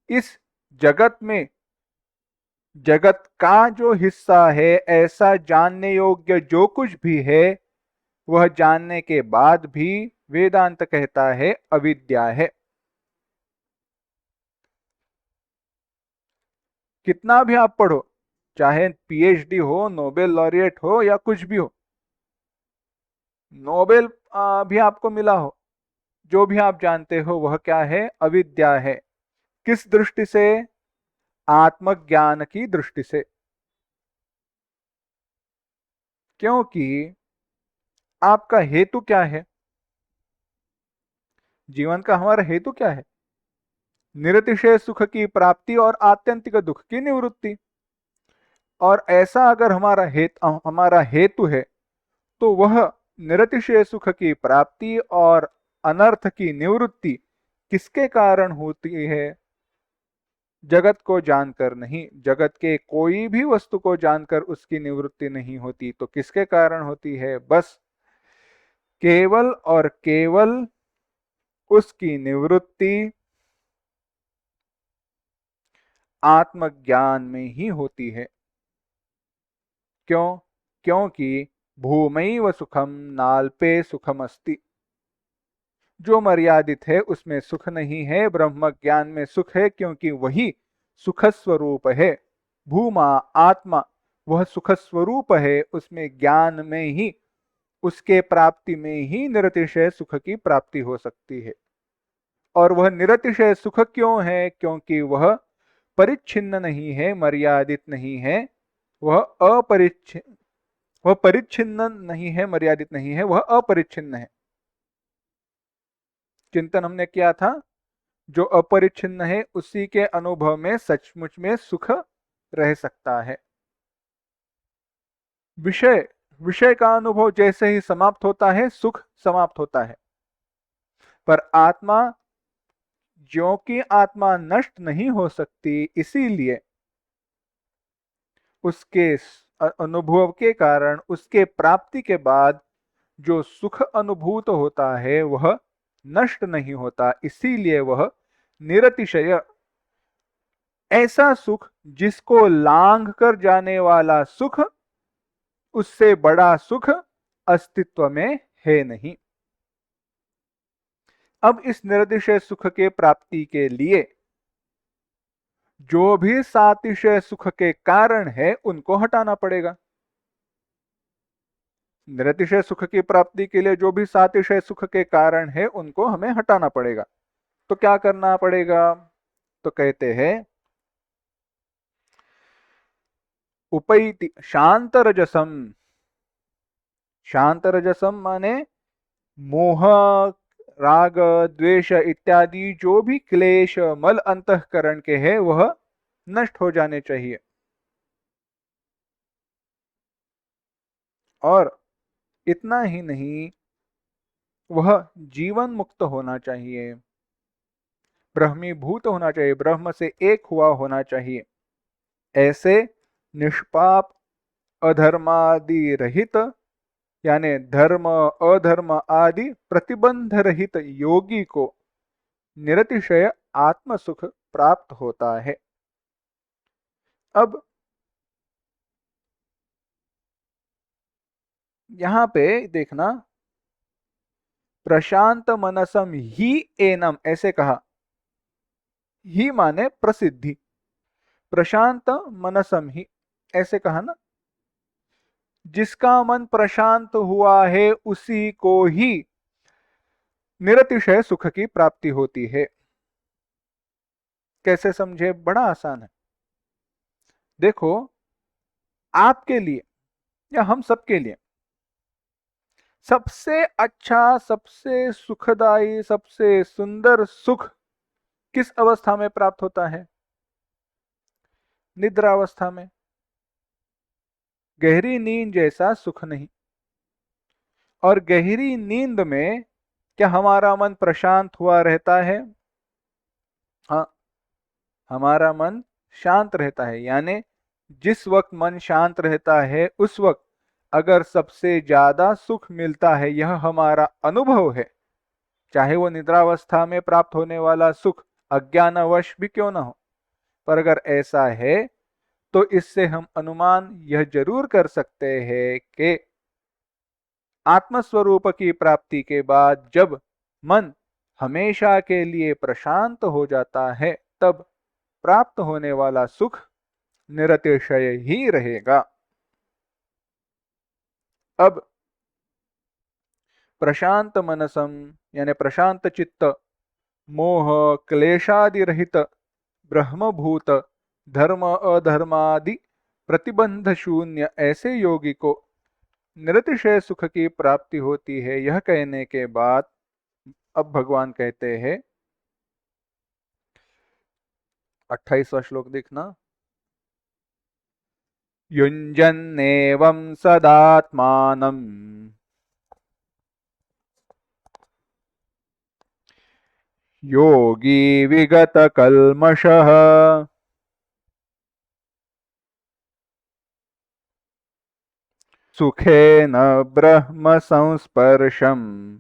इस जगत में, जगत का जो हिस्सा है, ऐसा जानने योग्य जो कुछ भी है, वह जानने के बाद भी वेदांत कहता है अविद्या है। कितना भी आप पढ़ो, चाहे पीएचडी हो, नोबेल लॉरिएट हो, या कुछ भी हो, नोबेल भी आपको मिला हो, जो भी आप जानते हो वह क्या है, अविद्या है। किस दृष्टि से, आत्मज्ञान की दृष्टि से। क्योंकि आपका हेतु क्या है, जीवन का हमारा हेतु क्या है, निरतिशय सुख की प्राप्ति और आत्यंतिक दुख की निवृत्ति। और ऐसा अगर हमारा हेतु है, तो वह निरतिशय सुख की प्राप्ति और अनर्थ की निवृत्ति किसके कारण होती है, जगत को जानकर नहीं, जगत के कोई भी वस्तु को जानकर उसकी निवृत्ति नहीं होती, तो किसके कारण होती है, बस केवल और केवल उसकी निवृत्ति आत्मज्ञान में ही होती है। क्यों, क्योंकि भूमैव सुखम नाल्पे सुखम अस्ति, जो मर्यादित है उसमें सुख नहीं है, ब्रह्म ज्ञान में सुख है, क्योंकि वही सुख स्वरूप है। भूमा, आत्मा, वह सुख स्वरूप है, उसमें ज्ञान में ही, उसके प्राप्ति में ही निरतिशय सुख की प्राप्ति हो सकती है। और वह निरतिशय सुख क्यों है, क्योंकि वह परिच्छिन्न नहीं है, मर्यादित नहीं है, वह वह परिच्छिन्न नहीं है, मर्यादित नहीं है, वह अपरिच्छिन्न है। चिंतन हमने किया था, जो अपरिच्छिन्न है उसी के अनुभव में सचमुच में सुख रह सकता है। विषय विषय का अनुभव जैसे ही समाप्त होता है, सुख समाप्त होता है। पर आत्मा, ज्यों की आत्मा नष्ट नहीं हो सकती, इसीलिए उसके अनुभव के कारण, उसके प्राप्ति के बाद जो सुख अनुभूत होता है वह नष्ट नहीं होता, इसीलिए वह निरतिशय, ऐसा सुख जिसको लांघ कर जाने वाला सुख, उससे बड़ा सुख अस्तित्व में है नहीं। अब इस निरतिशय सुख के प्राप्ति के लिए जो भी सातिशय सुख के कारण है उनको हटाना पड़ेगा। निरतिशय सुख की प्राप्ति के लिए जो भी सातिशय सुख के कारण है उनको हमें हटाना पड़ेगा। तो क्या करना पड़ेगा? तो कहते हैं उपैति शांत रजसम। शांत रजसम माने मोह, राग, द्वेष इत्यादि जो भी क्लेश मल अंतःकरण के हैं वह नष्ट हो जाने चाहिए। और इतना ही नहीं, वह जीवन मुक्त होना चाहिए, ब्रह्मीभूत होना चाहिए, ब्रह्म से एक हुआ होना चाहिए। ऐसे निष्पाप अधर्मादि रहित यानी धर्म अधर्म आदि प्रतिबंध रहित योगी को निरतिशय आत्म सुख प्राप्त होता है। अब यहां पे देखना, प्रशांत मनसम ही एनम ऐसे कहा। ही माने प्रसिद्धि, प्रशांत मनसम ही ऐसे कहा ना। जिसका मन प्रशांत हुआ है उसी को ही निरतिशय सुख की प्राप्ति होती है। कैसे समझे? बड़ा आसान है। देखो, आपके लिए या हम सबके लिए सबसे अच्छा, सबसे सुखदाई, सबसे सुंदर सुख किस अवस्था में प्राप्त होता है? निद्रावस्था में। गहरी नींद जैसा सुख नहीं। और गहरी नींद में क्या हमारा मन प्रशांत हुआ रहता है? हाँ, हमारा मन शांत रहता है। यानी जिस वक्त मन शांत रहता है उस वक्त अगर सबसे ज्यादा सुख मिलता है, यह हमारा अनुभव है। चाहे वो निद्रावस्था में प्राप्त होने वाला सुख अज्ञानवश भी क्यों ना हो, पर अगर ऐसा है तो इससे हम अनुमान यह जरूर कर सकते हैं कि आत्मस्वरूप की प्राप्ति के बाद जब मन हमेशा के लिए प्रशांत हो जाता है, तब प्राप्त होने वाला सुख निरतिशय ही रहेगा। अब प्रशांत मनसम यानी प्रशांत चित्त, मोह क्लेशादि रहित, ब्रह्मभूत, धर्म अधर्मादि प्रतिबंध शून्य ऐसे योगी को निरतिशय सुख की प्राप्ति होती है। यह कहने के बाद अब भगवान कहते हैं, 28वां श्लोक देखना। युञ्जन्नेवं सदात्मानं योगी विगतकल्मषः सुखेन ब्रह्म संस्पर्शम्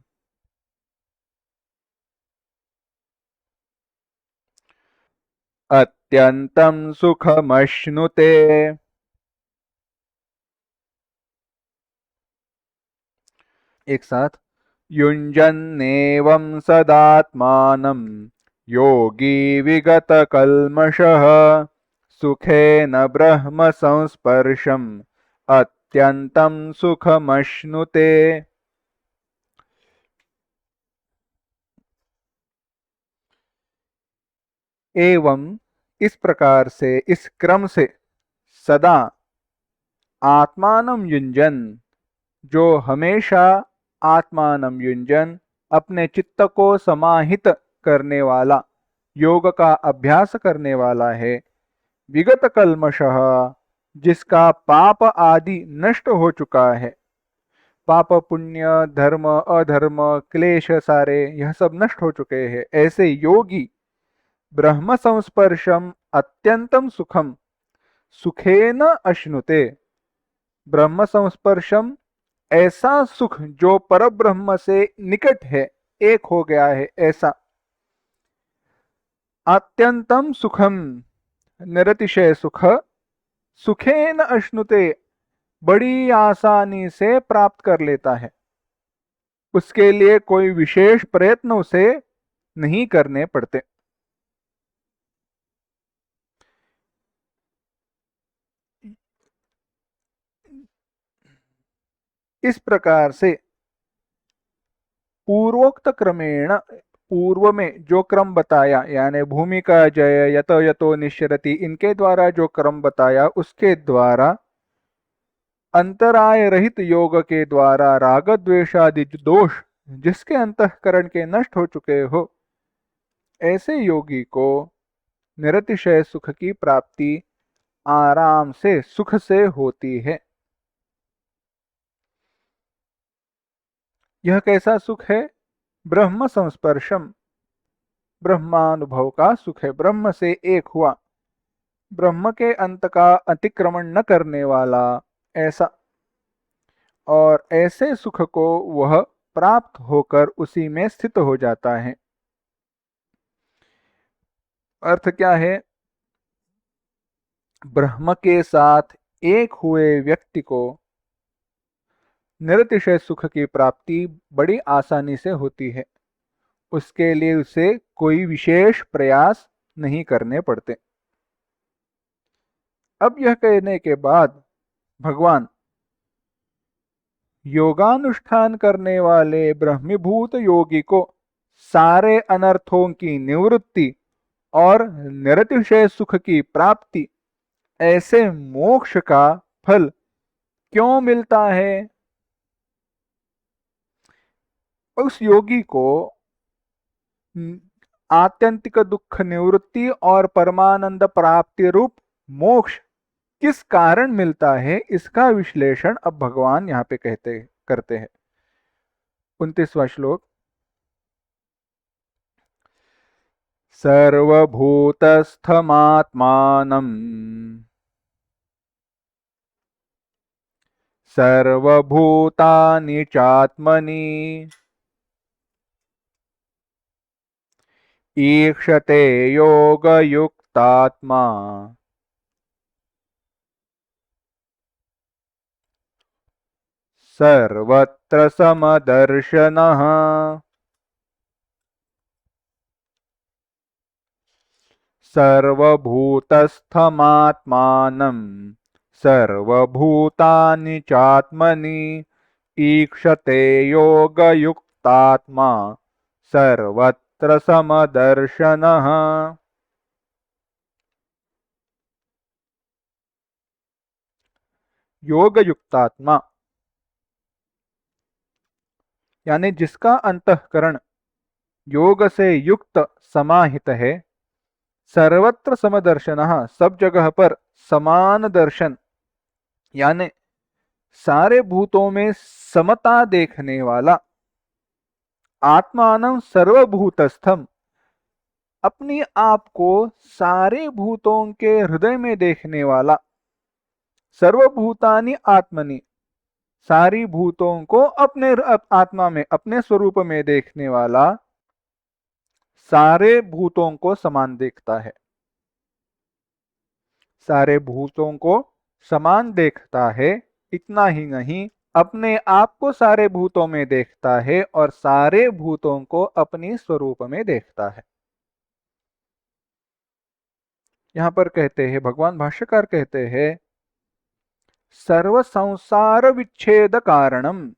अत्यंतं सुखमश्नुते। एक साथ, युञ्जन्नेवं सदात्मानं योगी विगतकल्मषः सुखेन ब्रह्म संस्पर्शम् अत्यंतं सुखमश्नुते। एवं इस प्रकार से, इस क्रम से, सदा आत्मानं युञ्जन जो हमेशा आत्मानं युञ्जन अपने चित्त को समाहित करने वाला, योग का अभ्यास करने वाला है, विगत कल्मषः जिसका पाप आदि नष्ट हो चुका है, पाप पुण्य धर्म अधर्म क्लेश सारे यह सब नष्ट हो चुके हैं, ऐसे योगी ब्रह्म संस्पर्शम अत्यंतम सुखम सुखेन अश्नुते। ब्रह्म संस्पर्शम ऐसा सुख जो परब्रह्म से निकट है, एक हो गया है, ऐसा अत्यंतम सुखम निरतिशय सुख सुखेन अश्नुते बड़ी आसानी से प्राप्त कर लेता है। उसके लिए कोई विशेष प्रयत्न उसे नहीं करने पड़ते। इस प्रकार से पूर्वोक्त क्रमेण, पूर्व में जो क्रम बताया, यानी भूमिका जय यतो यतो निश्चरति, इनके द्वारा जो क्रम बताया उसके द्वारा अंतराय रहित योग के द्वारा राग द्वेषादि दोष जिसके अंतःकरण के नष्ट हो चुके हो, ऐसे योगी को निरतिशय सुख की प्राप्ति आराम से सुख से होती है। यह कैसा सुख है? ब्रह्म संस्पर्शम, ब्रह्मानुभव का सुख है। ब्रह्म से एक हुआ, ब्रह्म के अंत का अतिक्रमण न करने वाला, ऐसा। और ऐसे सुख को वह प्राप्त होकर उसी में स्थित हो जाता है। अर्थ क्या है? ब्रह्म के साथ एक हुए व्यक्ति को निरतिशय सुख की प्राप्ति बड़ी आसानी से होती है। उसके लिए उसे कोई विशेष प्रयास नहीं करने पड़ते। अब यह कहने के बाद भगवान योगानुष्ठान करने वाले ब्रह्मीभूत योगी को सारे अनर्थों की निवृत्ति और निरतिशय सुख की प्राप्ति, ऐसे मोक्ष का फल क्यों मिलता है? उस योगी को आत्यंतिक दुख निवृत्ति और परमानंद प्राप्ति रूप मोक्ष किस कारण मिलता है, इसका विश्लेषण अब भगवान यहाँ पे कहते करते हैं। 29वां श्लोक। सर्वभूतस्थमात्मानं सर्वभूतानि चात्मनि ईक्षते योगयुक्तात्मा सर्वत्र समदर्शनः। सर्वभूतस्थमात्मानं सर्वभूतानि चात्मनि ईक्षते योगयुक्तात्मा सर्वत्र समदर्शनः। योगयुक्तात्मा यानी जिसका अंतःकरण योग से युक्त समाहित है। सर्वत्र समदर्शनः, सब जगह पर समान दर्शन, यानी सारे भूतों में समता देखने वाला। आत्मानं सर्वभूतस्थम, अपनी आप को सारे भूतों के हृदय में देखने वाला। सर्वभूतानि आत्मनि, सारी भूतों को अपने आत्मा में, अपने स्वरूप में देखने वाला, सारे भूतों को समान देखता है। सारे भूतों को समान देखता है। इतना ही नहीं, अपने आप को सारे भूतों में देखता है और सारे भूतों को अपनी स्वरूप में देखता है। यहां पर कहते हैं, भगवान भाष्यकार कहते हैं, सर्व संसार विच्छेद कारणम।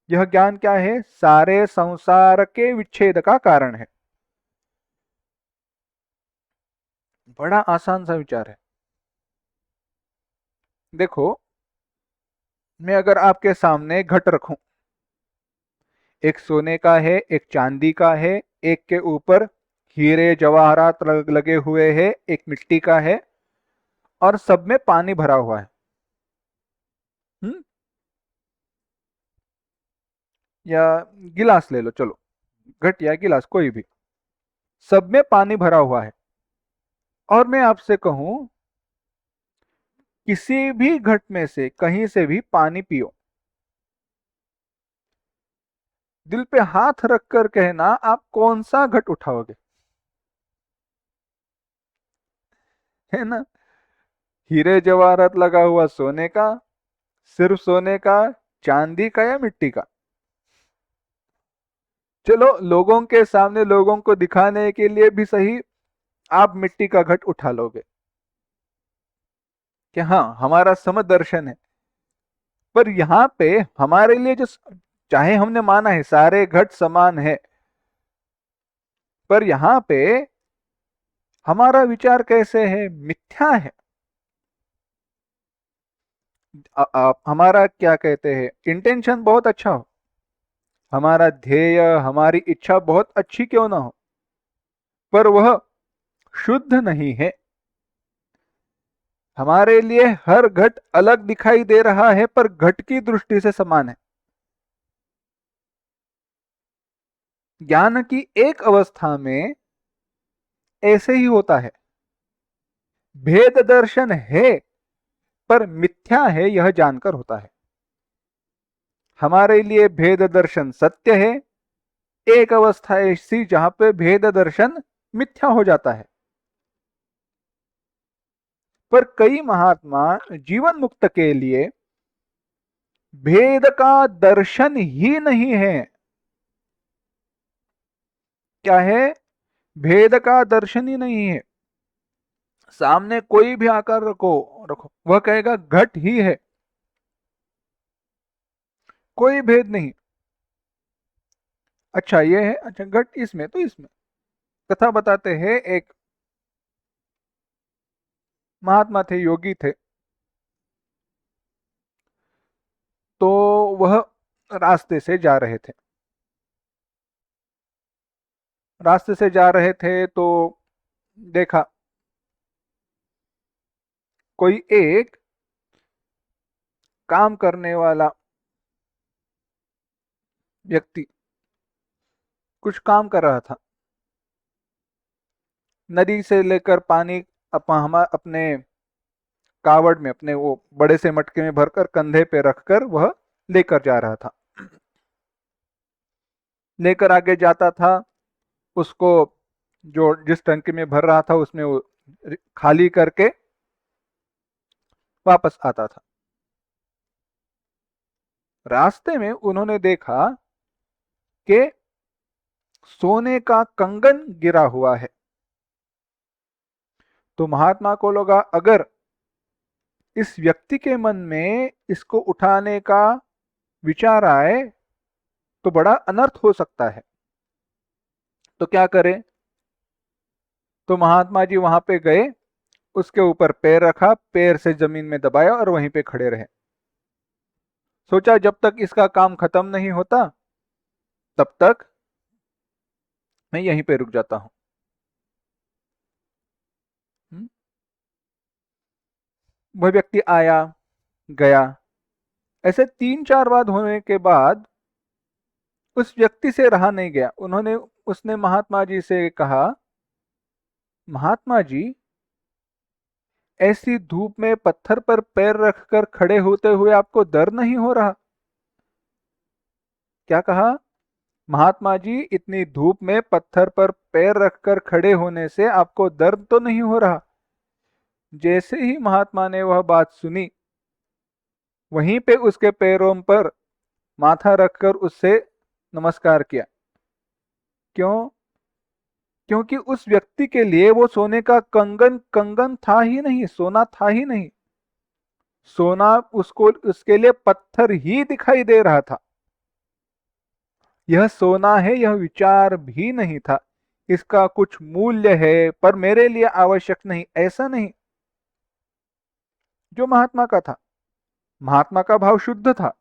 यह ज्ञान क्या है? सारे संसार के विच्छेद का कारण है। बड़ा आसान सा विचार है। देखो, मैं अगर आपके सामने घट रखूं, एक सोने का है, एक चांदी का है, एक के ऊपर हीरे जवाहरात लगे हुए हैं, एक मिट्टी का है, और सब में पानी भरा हुआ है। हम्म या गिलास ले लो, चलो, घट या गिलास कोई भी, सब में पानी भरा हुआ है। और मैं आपसे कहूं, किसी भी घट में से कहीं से भी पानी पियो, दिल पे हाथ रखकर कहना आप कौन सा घट उठाओगे, है ना? हीरे जवाहरात लगा हुआ सोने का, सिर्फ सोने का, चांदी का या मिट्टी का? चलो लोगों के सामने, लोगों को दिखाने के लिए भी सही, आप मिट्टी का घट उठा लोगे कि हाँ हमारा समदर्शन है। पर यहाँ पे हमारे लिए जो, चाहे हमने माना है सारे घट समान है, पर यहाँ पे हमारा विचार कैसे है? मिथ्या है। हमारा क्या कहते हैं, इंटेंशन बहुत अच्छा हो, हमारा ध्येय, हमारी इच्छा बहुत अच्छी क्यों ना हो, पर वह शुद्ध नहीं है। हमारे लिए हर घट अलग दिखाई दे रहा है, पर घट की दृष्टि से समान है। ज्ञान की एक अवस्था में ऐसे ही होता है, भेद दर्शन है पर मिथ्या है यह जानकर होता है। हमारे लिए भेद दर्शन सत्य है, एक अवस्था ऐसी जहां पे भेद दर्शन मिथ्या हो जाता है। पर कई महात्मा जीवन मुक्त के लिए भेद का दर्शन ही नहीं है। क्या है? भेद का दर्शन ही नहीं है। सामने कोई भी आकार रखो रखो, वह कहेगा घट ही है, कोई भेद नहीं। अच्छा ये है, अच्छा घट इसमें तो इसमें। कथा बताते हैं, एक महात्मा थे, योगी थे, तो वह रास्ते से जा रहे थे। रास्ते से जा रहे थे तो देखा कोई एक काम करने वाला व्यक्ति कुछ काम कर रहा था। नदी से लेकर पानी हम अपने कावड़ में, अपने वो बड़े से मटके में भरकर कंधे पे रखकर वह लेकर जा रहा था। लेकर आगे जाता था, उसको जो जिस टंकी में भर रहा था उसमें वो खाली करके वापस आता था। रास्ते में उन्होंने देखा कि सोने का कंगन गिरा हुआ है। तो महात्मा को लगा अगर इस व्यक्ति के मन में इसको उठाने का विचार आए तो बड़ा अनर्थ हो सकता है, तो क्या करें? तो महात्मा जी वहां पे गए, उसके ऊपर पैर रखा, पैर से जमीन में दबाया और वहीं पे खड़े रहे। सोचा जब तक इसका काम खत्म नहीं होता तब तक मैं यहीं पे रुक जाता हूं। वह व्यक्ति आया गया, ऐसे 3-4 बार होने के बाद उस व्यक्ति से रहा नहीं गया। उसने महात्मा जी से कहा, महात्मा जी ऐसी धूप में पत्थर पर पैर रखकर खड़े होते हुए आपको दर्द नहीं हो रहा? क्या कहा? महात्मा जी इतनी धूप में पत्थर पर पैर रखकर खड़े होने से आपको दर्द तो नहीं हो रहा? जैसे ही महात्मा ने वह बात सुनी, वहीं पे उसके पैरों पर माथा रखकर उससे नमस्कार किया। क्यों? क्योंकि उस व्यक्ति के लिए वो सोने का कंगन कंगन था ही नहीं, सोना था ही नहीं। सोना उसको, उसके लिए पत्थर ही दिखाई दे रहा था। यह सोना है यह विचार भी नहीं था। इसका कुछ मूल्य है पर मेरे लिए आवश्यक नहीं, ऐसा नहीं। जो महात्मा का था, महात्मा का भाव शुद्ध था।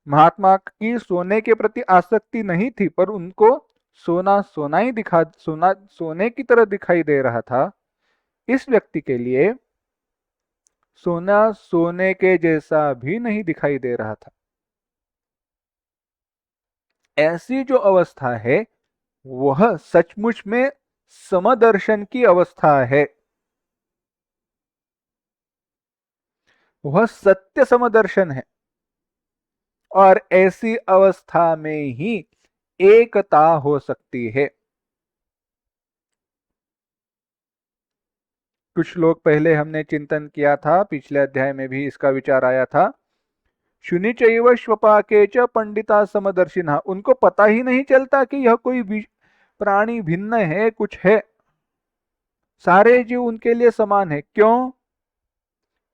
महात्मा की सोने के प्रति आसक्ति नहीं थी, पर उनको सोना सोना ही दिखा, सोना सोने की तरह दिखाई दे रहा था। इस व्यक्ति के लिए सोना सोने के जैसा भी नहीं दिखाई दे रहा था। ऐसी जो अवस्था है वह सचमुच में समदर्शन की अवस्था है। वह सत्य समदर्शन है, और ऐसी अवस्था में ही एकता हो सकती है। कुछ लोग पहले हमने चिंतन किया था, पिछले अध्याय में भी इसका विचार आया था। शुनिचैव श्वपाके च पंडिता समदर्शिनः, उनको पता ही नहीं चलता कि यह कोई प्राणी भिन्न है, कुछ है। सारे जीव उनके लिए समान है। क्यों?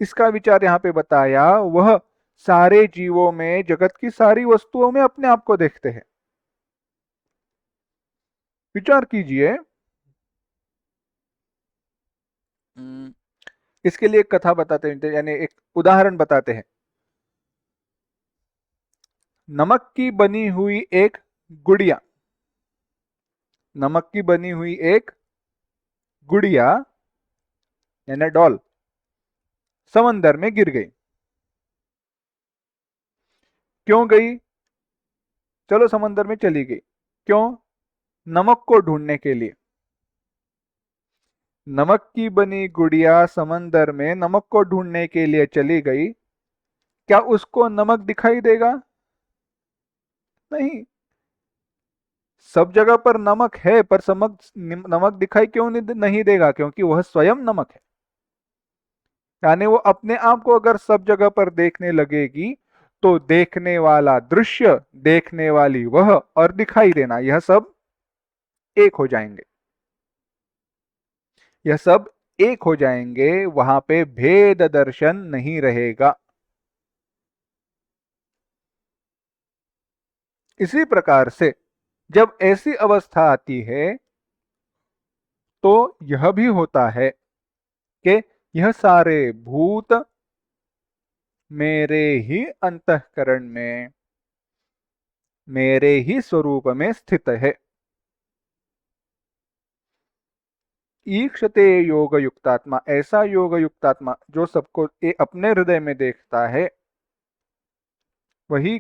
इसका विचार यहाँ पे बताया। वह सारे जीवों में, जगत की सारी वस्तुओं में अपने आप को देखते हैं। विचार कीजिए। इसके लिए एक कथा बताते हैं, यानी एक उदाहरण बताते हैं। नमक की बनी हुई एक गुड़िया, नमक की बनी हुई एक गुड़िया यानी डॉल समंदर में गिर गई। क्यों गई? चलो समंदर में चली गई। क्यों? नमक को ढूंढने के लिए। नमक की बनी गुड़िया समंदर में नमक को ढूंढने के लिए चली गई। क्या उसको नमक दिखाई देगा? नहीं। सब जगह पर नमक है, पर नमक दिखाई क्यों नहीं देगा? क्योंकि वह स्वयं नमक है। यानी वो अपने आप को अगर सब जगह पर देखने लगेगी तो देखने वाला दृश्य, देखने वाली वह और दिखाई देना, यह सब एक हो जाएंगे। यह सब एक हो जाएंगे, वहां पे भेद दर्शन नहीं रहेगा। इसी प्रकार से जब ऐसी अवस्था आती है तो यह भी होता है कि यह सारे भूत मेरे ही अंतःकरण में, मेरे ही स्वरूप में स्थित है। ईक्षते योग युक्तात्मा, ऐसा योग युक्तात्मा जो सबको अपने हृदय में देखता है, वही।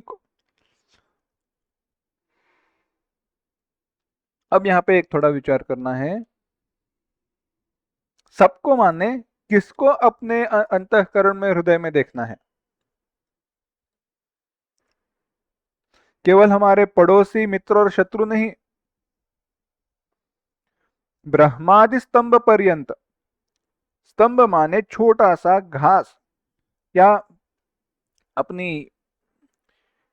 अब यहाँ पे एक थोड़ा विचार करना है। सबको माने, किसको अपने अंतःकरण में, हृदय में देखना है? केवल हमारे पड़ोसी, मित्र और शत्रु नहीं, ब्रह्मादि स्तंभ पर्यंत। स्तंभ माने छोटा सा घास, या अपनी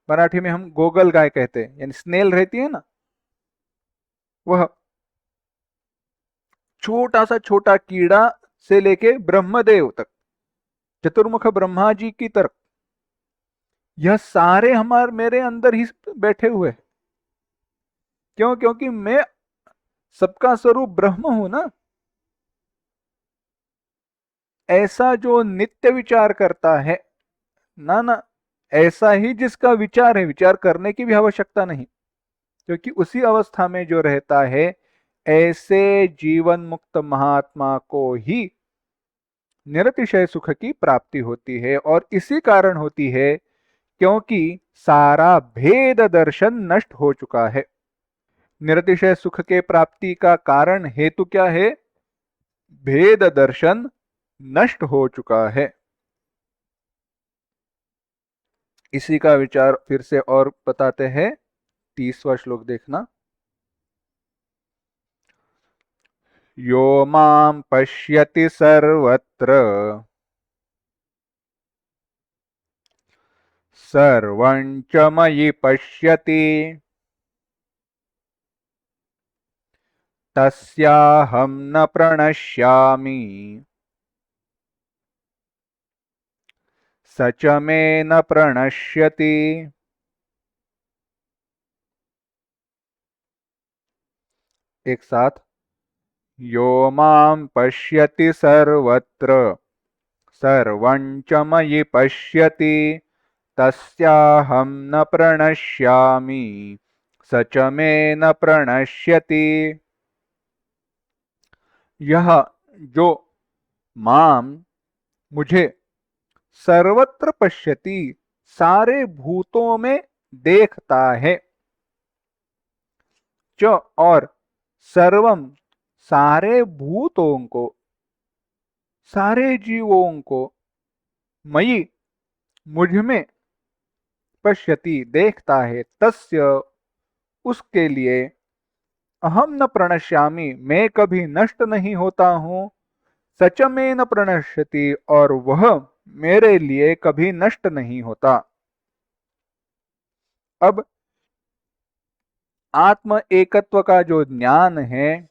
मराठी में हम गोगल गाय कहते हैं, यानी स्नेल रहती है ना, वह छोटा सा छोटा कीड़ा से लेके ब्रह्मदेव तक, चतुर्मुख ब्रह्मा जी की तरफ, यह सारे हमारे मेरे अंदर ही बैठे हुए हैं। क्यों? क्योंकि मैं सबका स्वरूप ब्रह्म हूं ना। ऐसा जो नित्य विचार करता है ना, ना, ऐसा ही जिसका विचार है, विचार करने की भी आवश्यकता नहीं, क्योंकि उसी अवस्था में जो रहता है, ऐसे जीवन मुक्त महात्मा को ही निरतिशय सुख की प्राप्ति होती है। और इसी कारण होती है क्योंकि सारा भेद दर्शन नष्ट हो चुका है। निरतिशय सुख के प्राप्ति का कारण, हेतु क्या है? भेद दर्शन नष्ट हो चुका है। इसी का विचार फिर से और बताते हैं। 30वां श्लोक देखना। यो मां पश्यति सर्वत्र सर्वं च मयि पश्यति तस्याहं न प्रणश्यामि स च मे न प्रणश्यति। एक साथ। यो मां पश्यति सर्वत्र सर्वं च मयि पश्यति तस्याहं न प्रणश्यामि स च मे न प्रणश्यति। यह जो माम, मुझे, सर्वत्र पश्यति, सारे भूतों में देखता है, च, और, सर्वम, सारे भूतों को, सारे जीवों को, मयि, मुझ में, पश्यति, देखता है, तस्य, उसके लिए, अहम न प्रणश्यामि, मैं कभी नष्ट नहीं होता हूं, सच में न प्रणश्यति, और वह मेरे लिए कभी नष्ट नहीं होता। अब आत्म एकत्व का जो ज्ञान है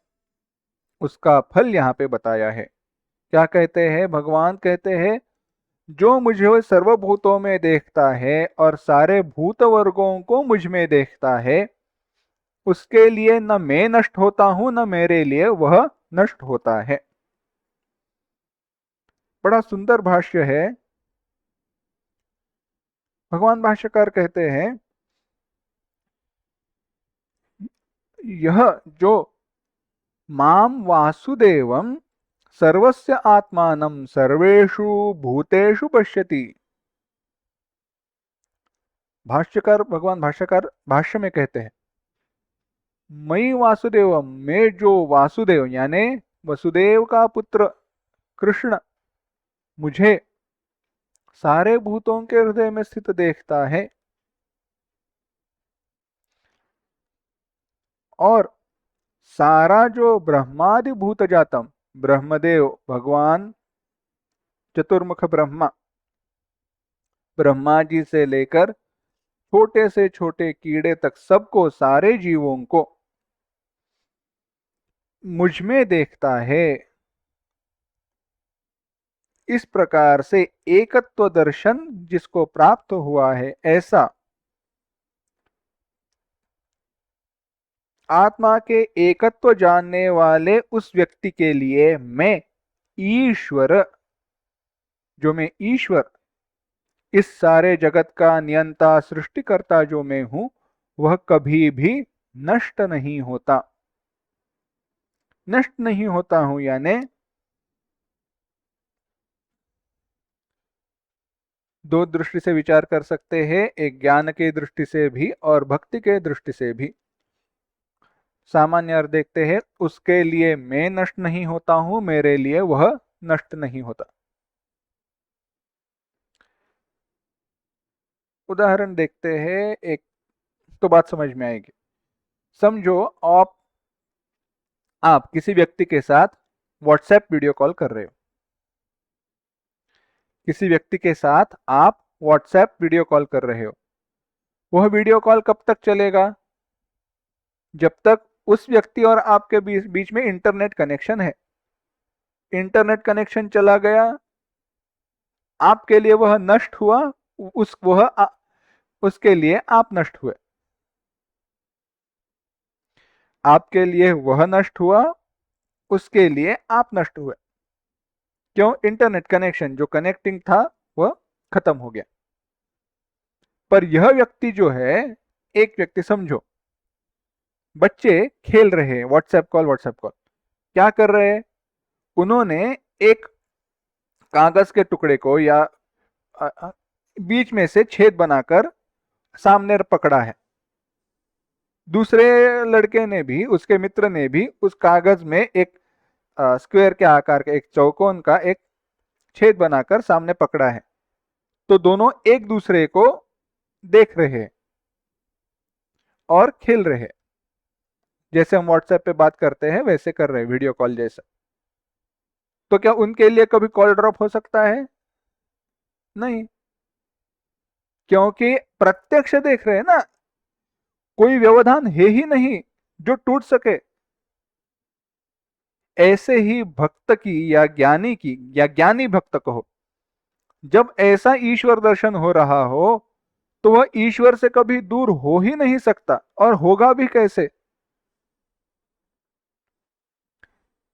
उसका फल यहाँ पे बताया है। क्या कहते हैं भगवान? कहते हैं जो मुझे सर्वभूतों में देखता है और सारे भूत वर्गों को मुझ में देखता है, उसके लिए न मैं नष्ट होता हूं न मेरे लिए वह नष्ट होता है। बड़ा सुंदर भाष्य है। भगवान भाष्यकार कहते हैं यह जो माम वासुदेवम सर्वस्य आत्मानं सर्वेषु भूतेषु पश्यति। भाष्यकार भगवान भाष्यकार भाष्य में कहते हैं मई वासुदेवम, मैं जो वासुदेव यानी वसुदेव का पुत्र कृष्ण मुझे सारे भूतों के हृदय में स्थित देखता है, और सारा जो ब्रह्मादि भूत जातम, ब्रह्मदेव भगवान चतुर्मुख ब्रह्मा, ब्रह्मा जी से लेकर छोटे से छोटे कीड़े तक सबको, सारे जीवों को मुझ में देखता है। इस प्रकार से एकत्व दर्शन जिसको प्राप्त हुआ है, ऐसा आत्मा के एकत्व जानने वाले उस व्यक्ति के लिए मैं ईश्वर, जो मैं ईश्वर, इस सारे जगत का नियंता सृष्टिकर्ता जो मैं हूं, वह कभी भी नष्ट नहीं होता। नष्ट नहीं होता हूं यानी दो दृष्टि से विचार कर सकते हैं, एक ज्ञान के दृष्टि से भी और भक्ति के दृष्टि से भी। सामान्य अर्थ देखते हैं, उसके लिए मैं नष्ट नहीं होता हूं, मेरे लिए वह नष्ट नहीं होता। उदाहरण देखते हैं एक, तो बात समझ में आएगी। समझो आप किसी व्यक्ति के साथ व्हाट्सएप वीडियो कॉल कर रहे हो। किसी व्यक्ति के साथ आप व्हाट्सएप वीडियो कॉल कर रहे हो। वह वीडियो कॉल कब तक चलेगा? जब तक उस व्यक्ति और आपके बीच में इंटरनेट कनेक्शन है। इंटरनेट कनेक्शन चला गया, आपके लिए वह नष्ट हुआ, उसके लिए आप नष्ट हुए। आपके लिए वह नष्ट हुआ, उसके लिए आप नष्ट हुए। क्यों? इंटरनेट कनेक्शन जो कनेक्टिंग था वह खत्म हो गया। पर यह व्यक्ति जो है, एक व्यक्ति समझो, बच्चे खेल रहे हैं, व्हाट्सएप कॉल क्या कर रहे हैं? उन्होंने एक कागज के टुकड़े को या बीच में से छेद बनाकर सामने पकड़ा है। दूसरे लड़के ने भी, उसके मित्र ने भी उस कागज में एक स्क्वायर के आकार का, एक चौकोन का एक छेद बनाकर सामने पकड़ा है। तो दोनों एक दूसरे को देख रहे हैं और खेल रहे हैं। जैसे हम व्हाट्सएप पे बात करते हैं वैसे कर रहे हैं, वीडियो कॉल जैसा। तो क्या उनके लिए कभी कॉल ड्रॉप हो सकता है? नहीं, क्योंकि प्रत्यक्ष देख रहे हैं ना, कोई व्यवधान है ही नहीं जो टूट सके। ऐसे ही भक्त की या ज्ञानी भक्त कहो, जब ऐसा ईश्वर दर्शन हो रहा हो तो वह ईश्वर से कभी दूर हो ही नहीं सकता, और होगा भी कैसे?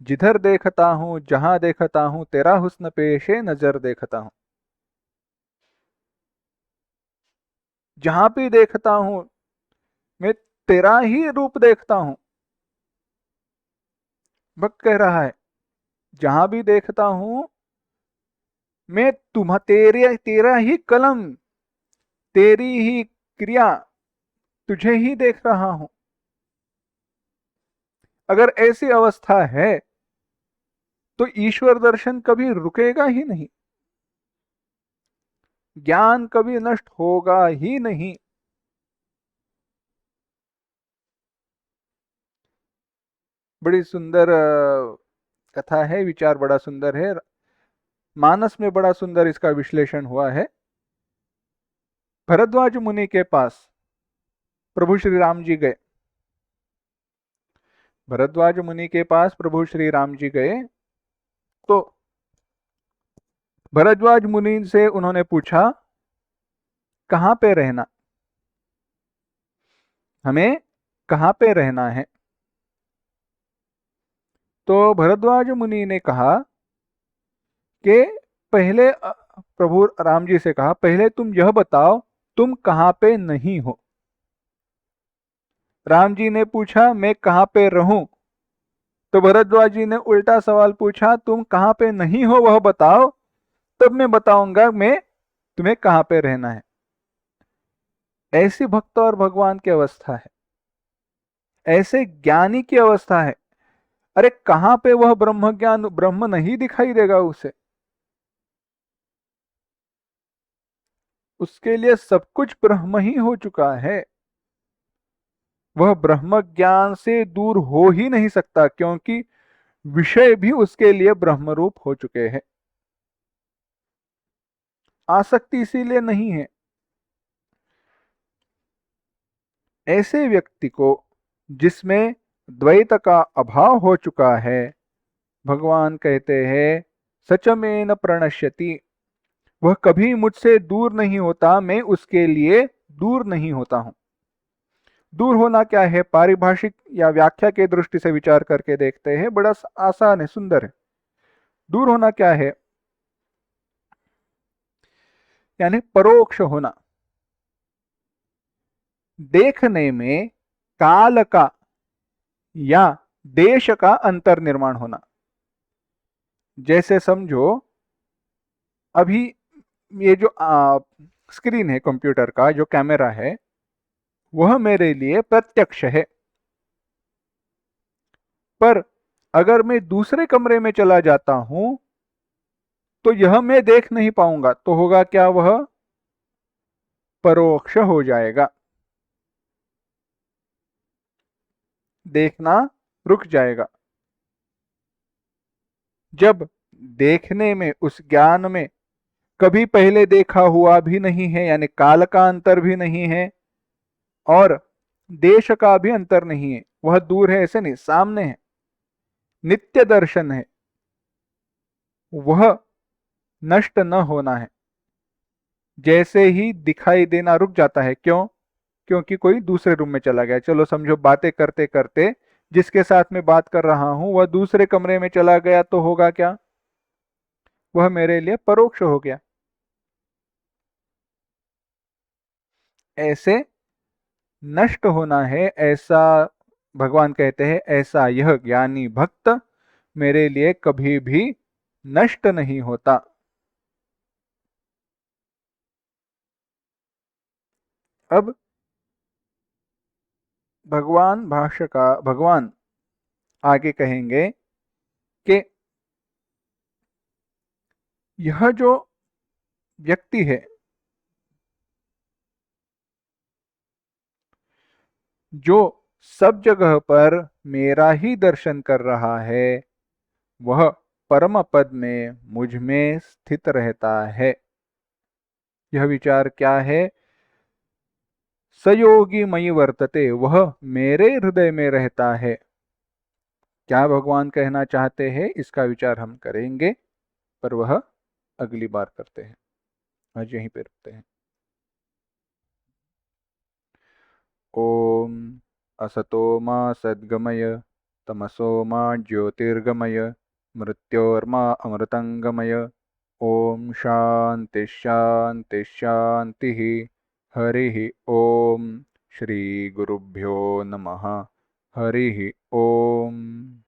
जिधर देखता हूं जहां देखता हूं तेरा हुस्न पेशे नजर देखता हूं। जहां भी देखता हूं मैं तेरा ही रूप देखता हूं। भक्त कह रहा है जहां भी देखता हूं मैं तेरा ही कलम, तेरी ही क्रिया, तुझे ही देख रहा हूं। अगर ऐसी अवस्था है तो ईश्वर दर्शन कभी रुकेगा ही नहीं, ज्ञान कभी नष्ट होगा ही नहीं। बड़ी सुंदर कथा है, विचार बड़ा सुंदर है, मानस में बड़ा सुंदर इसका विश्लेषण हुआ है। भरद्वाज मुनि के पास प्रभु श्री राम जी गए। भरद्वाज मुनि के पास प्रभु श्री राम जी गए तो भरद्वाज मुनि से उन्होंने पूछा, कहां पे रहना, हमें कहां पे रहना है। तो भरद्वाज मुनि ने कहा कि पहले प्रभु राम जी से कहा, पहले तुम यह बताओ तुम कहां पे नहीं हो। राम जी ने पूछा, मैं कहां पे रहूं। तो भरद्वाज जी ने उल्टा सवाल पूछा, तुम कहां पे नहीं हो वह बताओ, तब मैं बताऊंगा मैं तुम्हें कहां पे रहना है। ऐसी भक्त और भगवान की अवस्था है, ऐसे ज्ञानी की अवस्था है। अरे कहां पे वह ब्रह्म ज्ञान, ब्रह्म नहीं दिखाई देगा उसे, उसके लिए सब कुछ ब्रह्म ही हो चुका है। वह ब्रह्म ज्ञान से दूर हो ही नहीं सकता, क्योंकि विषय भी उसके लिए ब्रह्म रूप हो चुके हैं। आसक्ति इसीलिए नहीं है। ऐसे व्यक्ति को जिसमें द्वैत का अभाव हो चुका है, भगवान कहते हैं सचमेन प्रणश्यति, वह कभी मुझसे दूर नहीं होता, मैं उसके लिए दूर नहीं होता हूं। दूर होना क्या है, पारिभाषिक या व्याख्या के दृष्टि से विचार करके देखते हैं, बड़ा आसान है, सुंदर है। दूर होना क्या है, यानी परोक्ष होना, देखने में काल का या देश का अंतर निर्माण होना। जैसे समझो अभी ये जो स्क्रीन है कंप्यूटर का, जो कैमरा है, वह मेरे लिए प्रत्यक्ष है। पर अगर मैं दूसरे कमरे में चला जाता हूं तो यह मैं देख नहीं पाऊंगा, तो होगा क्या, वह परोक्ष हो जाएगा, देखना रुक जाएगा। जब देखने में, उस ज्ञान में कभी पहले देखा हुआ भी नहीं है, यानी काल का अंतर भी नहीं है और देश का भी अंतर नहीं है, वह दूर है ऐसे नहीं, सामने है, नित्य दर्शन है, वह नष्ट न होना है। जैसे ही दिखाई देना रुक जाता है, क्यों, क्योंकि कोई दूसरे रूम में चला गया। चलो समझो बातें करते करते जिसके साथ में बात कर रहा हूं वह दूसरे कमरे में चला गया, तो होगा क्या, वह मेरे लिए परोक्ष हो गया। ऐसे नष्ट होना है, ऐसा भगवान कहते हैं, ऐसा यह ज्ञानी भक्त मेरे लिए कभी भी नष्ट नहीं होता। अब भगवान आगे कहेंगे कि यह जो व्यक्ति है, जो सब जगह पर मेरा ही दर्शन कर रहा है, वह परम पद में मुझ में स्थित रहता है। यह विचार क्या है, सयोगी मई वर्तते, वह मेरे हृदय में रहता है। क्या भगवान कहना चाहते हैं, इसका विचार हम करेंगे, पर वह अगली बार करते हैं। आज यहीं पे रुकते हैं। ओम असतो मा सद्गमय, तमसो मा ज्योतिर्गमय, मृत्योर्मा अमृतंगमय। ओम शांति शांति शांति। हरि ओम। श्री गुरुभ्यो नमः। हरि ओम।